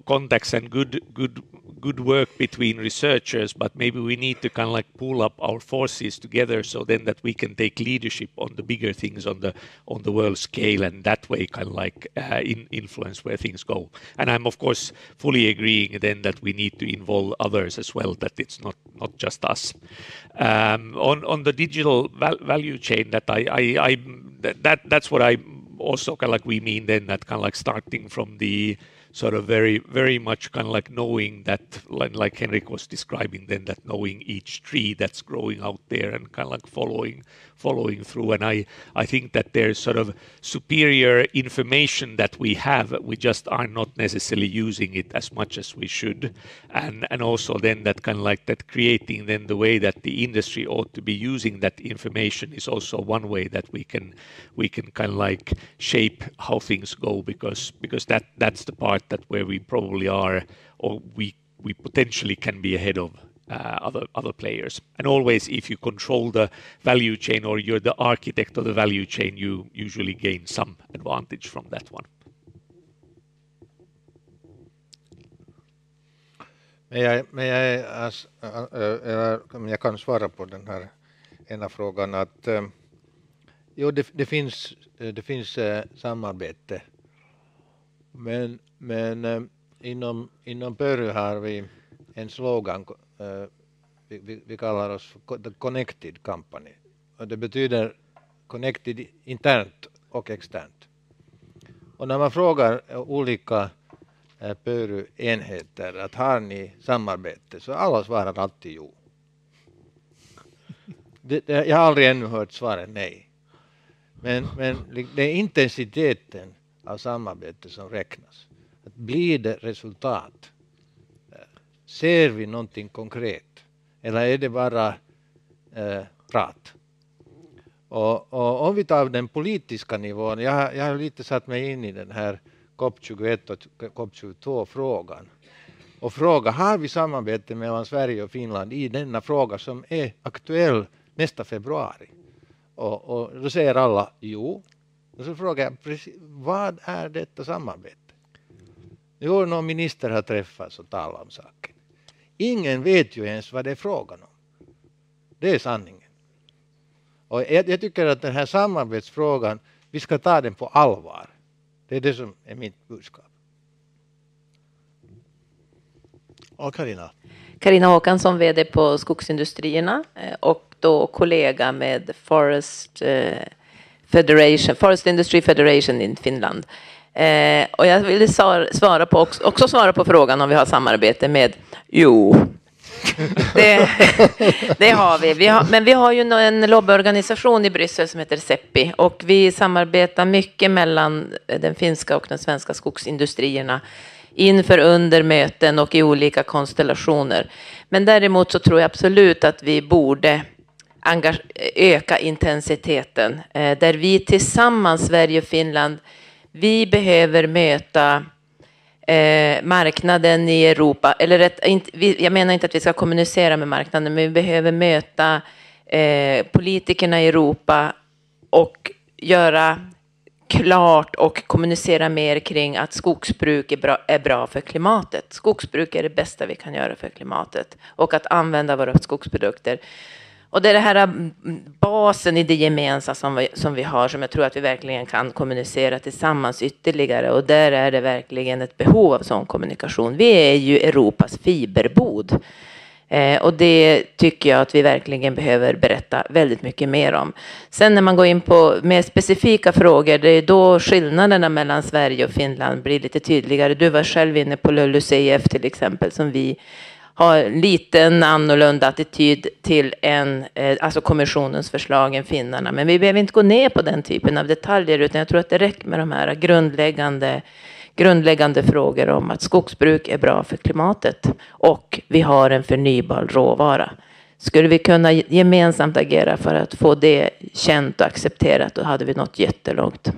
contacts and good work between researchers, but maybe we need to kind of like pull up our forces together so then that we can take leadership on the bigger things on the world scale, and that way kind of like influence where things go. And I'm of course fully agreeing then that we need to involve others as well, that it's not just us. On the digital value chain, that's what I also kind of like we mean then, that kind of like starting from the sort of very, very much kind of like knowing that, like Henrik was describing then, that knowing each tree that's growing out there and kind of like following through. And I think that there's sort of superior information that we have, we just are not necessarily using it as much as we should. And also then that kind of like that creating then the way that the industry ought to be using that information is also one way that we can kind of like shape how things go, because that's the part that where we probably are, or we potentially can be ahead of other players. And always, if you control the value chain or you're the architect of the value chain, you usually gain some advantage from that one. Jag kan svara på den här ena frågan att jo, det finns samarbete Men inom Pöry har vi en slogan, vi kallar oss The Connected Company. Och det betyder connected internt och externt. Och när man frågar olika Pöry-enheter att har ni samarbete, så alla svarar alltid jo. Jag har aldrig ännu hört svaret nej. Men det är intensiteten av samarbete som räknas. Att blir det resultat? Ser vi någonting konkret? Eller är det bara prat? Och om vi tar den politiska nivån, jag har lite satt mig in i den här COP21 och COP22-frågan. Och fråga, har vi samarbete mellan Sverige och Finland i denna fråga som är aktuell nästa februari? Och då säger alla jo. Och så frågar jag, precis, vad är detta samarbete? Jo, någon minister har träffats och talat om saken. Ingen vet ju ens vad det är frågan om. Det är sanningen. Och jag tycker att den här samarbetsfrågan, vi ska ta den på allvar. Det är det som är mitt budskap. Ja, Carina. Carina Håkansson, vd på Skogsindustrierna och då kollega med Forest Industry Federation i Finland. Och jag vill svara på frågan om vi har samarbete med jo. Det har vi. Men vi har ju en lobbyorganisation i Bryssel som heter SEPI och vi samarbetar mycket mellan den finska och den svenska skogsindustrierna inför under möten och i olika konstellationer. Men däremot så tror jag absolut att vi borde öka intensiteten där vi tillsammans, Sverige och Finland, vi behöver möta marknaden i Europa, jag menar inte att vi ska kommunicera med marknaden, men vi behöver möta politikerna i Europa och göra klart och kommunicera mer kring att skogsbruk är bra för klimatet. Skogsbruk är det bästa vi kan göra för klimatet och att använda våra skogsprodukter. Och det är det här basen i det gemensamma som vi har, som jag tror att vi verkligen kan kommunicera tillsammans ytterligare. Och där är det verkligen ett behov av sån kommunikation. Vi är ju Europas fiberbod. Och det tycker jag att vi verkligen behöver berätta väldigt mycket mer om. Sen när man går in på mer specifika frågor, det är då skillnaderna mellan Sverige och Finland blir lite tydligare. Du var själv inne på LULUCF till exempel, som vi har liten annorlunda attityd till alltså kommissionens förslag än finnarna. Men vi behöver inte gå ner på den typen av detaljer, utan jag tror att det räcker med de här grundläggande frågor om att skogsbruk är bra för klimatet och vi har en förnybar råvara. Skulle vi kunna gemensamt agera för att få det känt och accepterat, då hade vi nått jättelångt.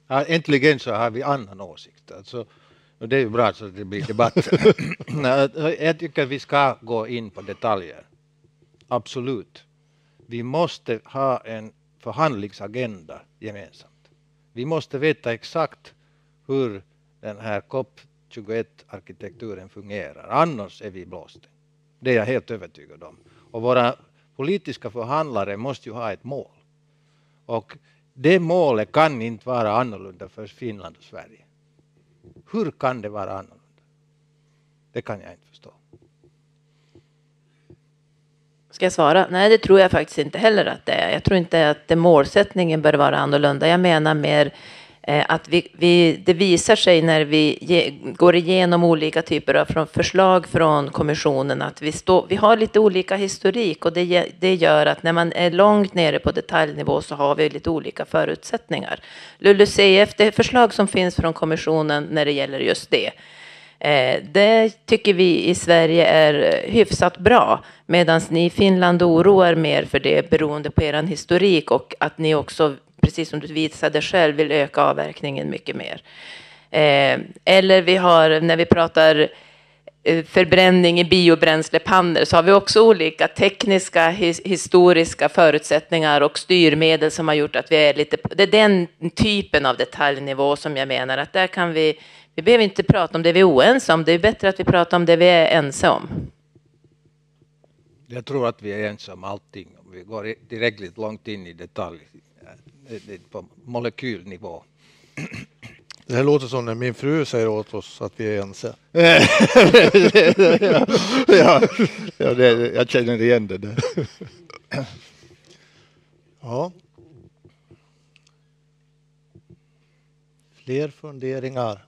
Ja, äntligen så har vi annan åsikt. Alltså, och det är ju bra så att det blir debatt. Jag tycker att vi ska gå in på detaljer. Absolut. Vi måste ha en förhandlingsagenda gemensamt. Vi måste veta exakt hur den här COP21-arkitekturen fungerar. Annars är vi blåsta. Det är jag helt övertygad om. Och våra politiska förhandlare måste ju ha ett mål. Och det målet kan inte vara annorlunda för Finland och Sverige. Hur kan det vara annorlunda? Det kan jag inte förstå. Ska jag svara? Nej, det tror jag faktiskt inte heller att det är. Jag tror inte att målsättningen bör vara annorlunda. Jag menar mer att det visar sig när vi går igenom olika typer av förslag från kommissionen att vi har lite olika historik, och det gör att när man är långt nere på detaljnivå så har vi lite olika förutsättningar. LULUCF, det förslag som finns från kommissionen när det gäller just det tycker vi i Sverige är hyfsat bra, medan ni i Finland oroar mer för det beroende på er historik och att ni också, precis som du visade själv, vill öka avverkningen mycket mer. Eller vi har, när vi pratar förbränning i biobränslepannor, så har vi också olika tekniska, historiska förutsättningar och styrmedel som har gjort att vi är lite... Det är den typen av detaljnivå som jag menar att där kan vi behöver inte prata om det vi är oense om. Det är bättre att vi pratar om det vi är ense om. Jag tror att vi är ense om allting. Vi går tillräckligt långt in i detalj på molekylnivå. Det här låter som när min fru säger åt oss att vi är ense. Jag känner igen det där. Ja. Fler funderingar?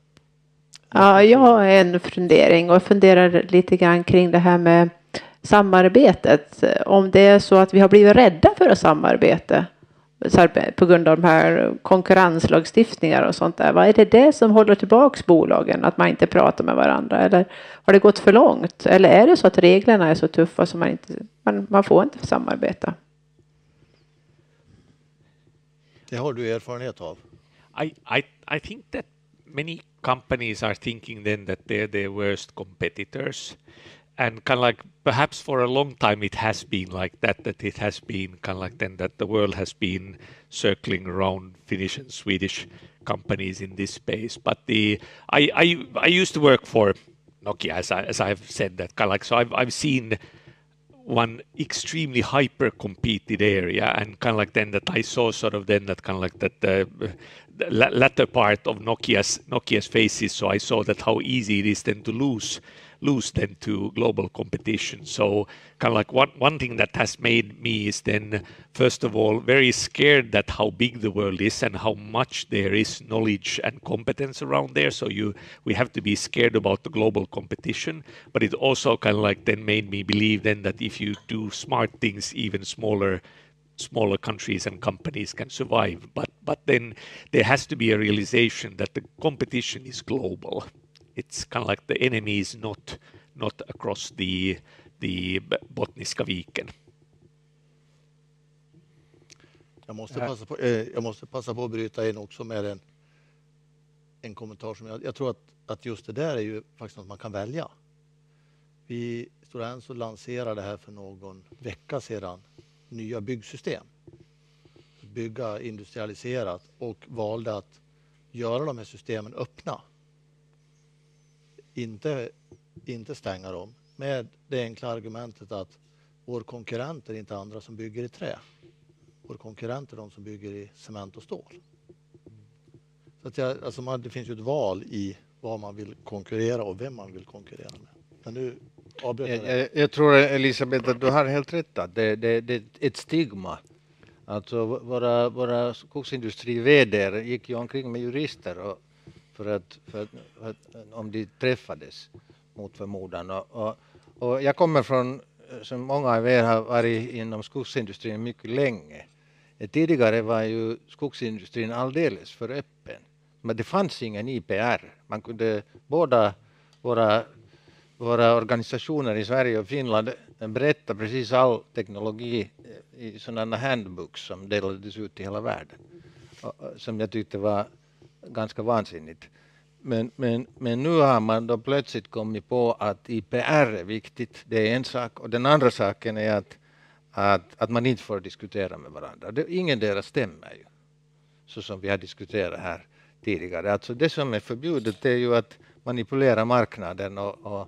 Ja, jag har en fundering och funderar lite grann kring det här med samarbetet. Om det är så att vi har blivit rädda för att samarbeta på grund av de här konkurrenslagstiftningar och sånt där. Vad är det som håller tillbaks bolagen? Att man inte pratar med varandra? Eller har det gått för långt? Eller är det så att reglerna är så tuffa så man får inte samarbeta? Det har du erfarenhet av. I think that many companies are thinking then that they're their worst competitors. And kind of like perhaps for a long time it has been like that it has been kind of like then that the world has been circling around Finnish and Swedish companies in this space. But I used to work for Nokia, as I've said that kind of like, so I've seen one extremely hyper competed area, and kind of like then that I saw sort of then that kind of like that the latter part of Nokia's faces. So I saw that how easy it is then to lose them to global competition. So kind of like one thing that has made me is then first of all very scared that how big the world is and how much there is knowledge and competence around there. So we have to be scared about the global competition, but it also kind of like then made me believe then that if you do smart things, even smaller countries and companies can survive. But then there has to be a realization that the competition is global. It's kind of like the enemy is not across the Bottniska viken. Jag måste passa på att bryta in också med en kommentar som jag tror att just det där är ju faktiskt något man kan välja. Vi Stora Enso lanserade det här för någon vecka sedan, nya byggsystem. Bygga industrialiserat och valde att göra de här systemen öppna. Inte stänga dem med det enkla argumentet att vår konkurrent är inte andra som bygger i trä. Vår konkurrent är de som bygger i cement och stål. Så att det finns ju ett val i vad man vill konkurrera och vem man vill konkurrera med. Men nu jag tror, Elisabeth, att du har helt rätt att det är ett stigma. Alltså våra skogsindustri-vd gick ju omkring med jurister och för att om de träffades mot förmodan. Och jag kommer från, som många av er har varit inom skogsindustrin mycket länge. Tidigare var ju skogsindustrin alldeles för öppen. Men det fanns ingen IPR. Man kunde båda våra organisationer i Sverige och Finland berätta precis all teknologi i sådana handbooks som delades ut i hela världen. Som jag tyckte var ganska vansinnigt. Men nu har man då plötsligt kommit på att IPR är viktigt. Det är en sak. Och den andra saken är att man inte får diskutera med varandra. Ingen deras stämmer ju. Så som vi har diskuterat här tidigare. Alltså det som är förbjudet är ju att manipulera marknaden och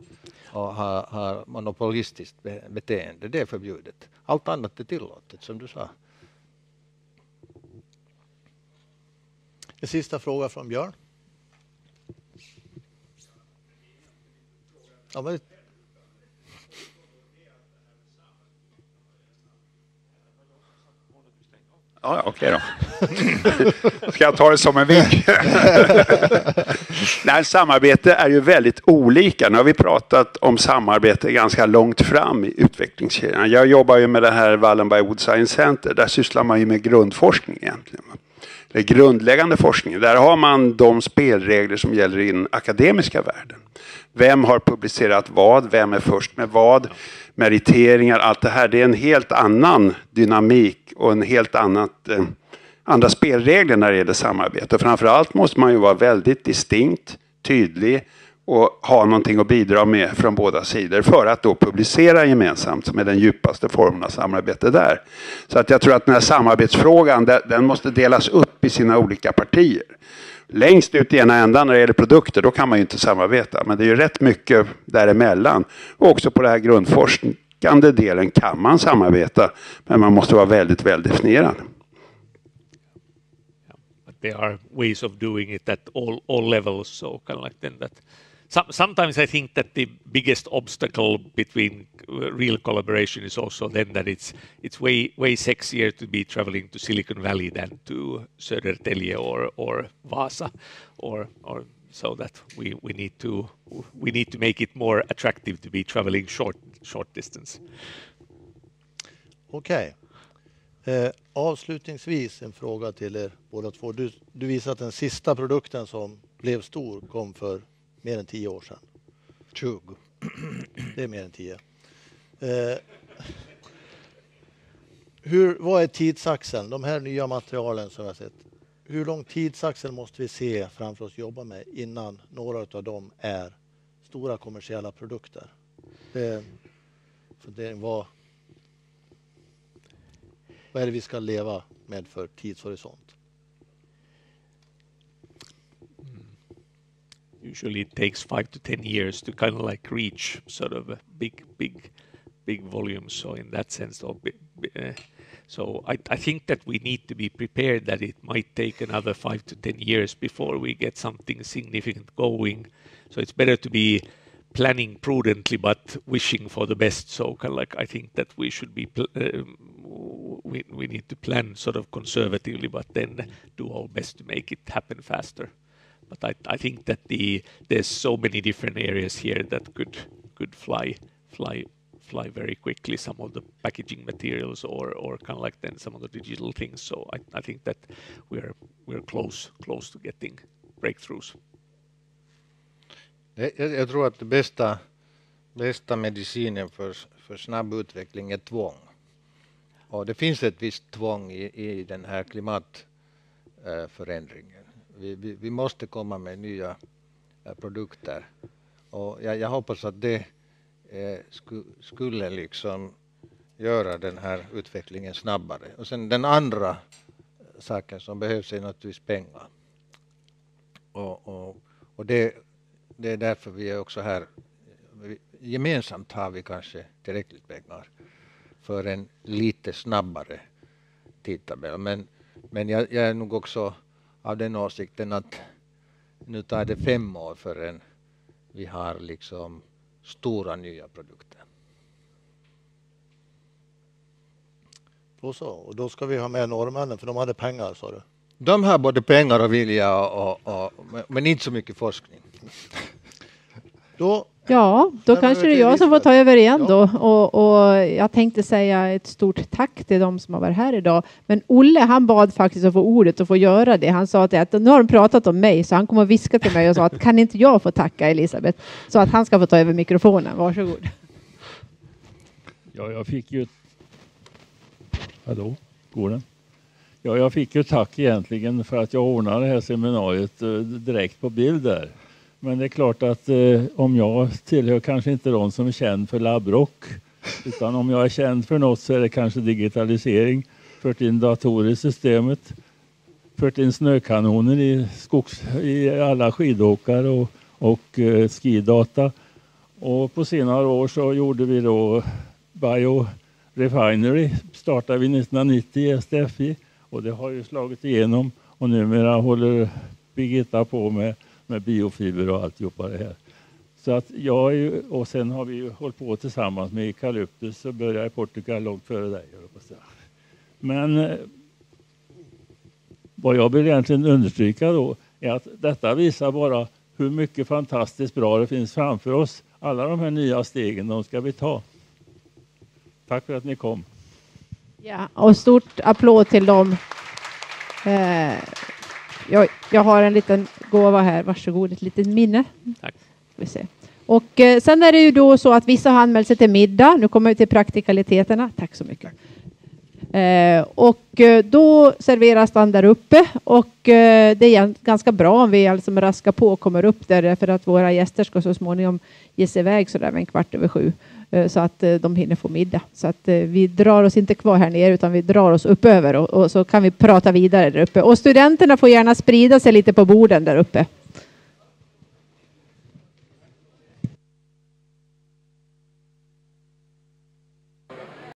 ha monopolistiskt beteende. Det är förbjudet. Allt annat är tillåtet, som du sa. En sista fråga från Björn. Ja, men... Ja, okej då. Ska jag ta det som en vink? Nej, samarbete är ju väldigt olika. Nu har vi pratat om samarbete ganska långt fram i utvecklingskedjan. Jag jobbar ju med det här Wallenberg Wood Science Center. Där sysslar man ju med grundforskning egentligen. Det är grundläggande forskning. Där har man de spelregler som gäller i den akademiska världen. Vem har publicerat vad? Vem är först med vad? Meriteringar, allt det här. Det är en helt annan dynamik och en helt andra spelregler när det gäller samarbete. Och framförallt måste man ju vara väldigt distinkt, tydlig och ha någonting att bidra med från båda sidor för att då publicera gemensamt, som är den djupaste formen av samarbete där. Så att jag tror att den här samarbetsfrågan, den måste delas upp i sina olika partier. Längst ut i ena ändan när det gäller produkter, då kan man ju inte samarbeta. Men det är ju rätt mycket däremellan. Och också på den här grundforskande delen kan man samarbeta. Men man måste vara väldigt väl definierad. there are ways of doing it at all levels. So kind of like then that. Sometimes I think that the biggest obstacle between real collaboration is also then that it's way sexier to be traveling to Silicon Valley than to Södertälje or Vasa, or so that we need to make it more attractive to be traveling short distance. Okej. Avslutningsvis en fråga till er båda två. Du visade att den sista produkten som blev stor kom för mer än 10 år sedan. 20. Det är mer än 10. Vad är tidsaxeln? De här nya materialen som jag har sett. Hur lång tidsaxel måste vi se framför oss jobba med innan några av dem är stora kommersiella produkter? Vad är det vi ska leva med för tidshorisont? Usually it takes 5 to 10 years to kind of like reach sort of a big volumes. So in that sense, so I think that we need to be prepared that it might take another 5 to 10 years before we get something significant going. So it's better to be planning prudently but wishing for the best. So kind of like I think that we should be we need to plan sort of conservatively but then do our best to make it happen faster. But I think that there's so many different areas here that could fly very quickly. Some of the packaging materials or kind of like then some of the digital things. So I think that we're close to getting breakthroughs. Jag tror att det bästa medicinen för snabb utveckling är tvång. Och det finns ett visst tvång i den här klimatförändringen. Vi måste komma med nya produkter. Och jag hoppas att det skulle liksom göra den här utvecklingen snabbare. Och sen den andra saken som behövs är naturligtvis pengar. Och det är därför vi är också här. Gemensamt har vi kanske tillräckligt pengar för en lite snabbare tidtabell. Men jag är nog också av den åsikten att nu tar det 5 år förrän vi har liksom stora nya produkter. Och då ska vi ha med norrmännen för de hade pengar, sa du? De har både pengar och vilja men inte så mycket forskning. Då kanske det är jag som får ta över igen då. Och jag tänkte säga ett stort tack till de som har varit här idag. Men Olle, han bad faktiskt att få ordet och få göra det. Han sa att nu har de pratat om mig, så han kommer att viska till mig och sa att kan inte jag få tacka Elisabeth? Så att han ska få ta över mikrofonen. Varsågod. Ja, jag fick ju... Hallå, går den? Ja, jag fick ju tack egentligen för att jag ordnade det här seminariet direkt på bild där. Men det är klart att om jag tillhör kanske inte de som är känd för labbrock, utan om jag är känd för något så är det kanske digitalisering, fört in datorer i systemet, fört in snökanoner i alla skidåkare och skidata. Och på senare år så gjorde vi då Biorefinery, startade vi 1990 i STFI och det har ju slagit igenom och numera håller Birgitta på med biofiber och alltihopa det här. Så att och sen har vi ju hållit på tillsammans med eukalyptus, så började i Portugal långt före dig. Men vad jag vill egentligen understryka då är att detta visar bara hur mycket fantastiskt bra det finns framför oss. Alla de här nya stegen, de ska vi ta. Tack för att ni kom. Ja, och stort applåd till dem. Jag har en liten gåva här. Varsågod, ett litet minne. Tack. Ska vi se. Och sen är det ju då så att vissa har anmält sig till middag. Nu kommer vi till praktikaliteterna. Tack så mycket. Och då serveras den där uppe. Och det är ganska bra om vi alltså raskar på och kommer upp där. För att våra gäster ska så småningom ge sig iväg så där vid 7:15. Så att de hinner få middag. Så att vi drar oss inte kvar här nere utan vi drar oss upp över och så kan vi prata vidare där uppe. Och studenterna får gärna sprida sig lite på borden där uppe.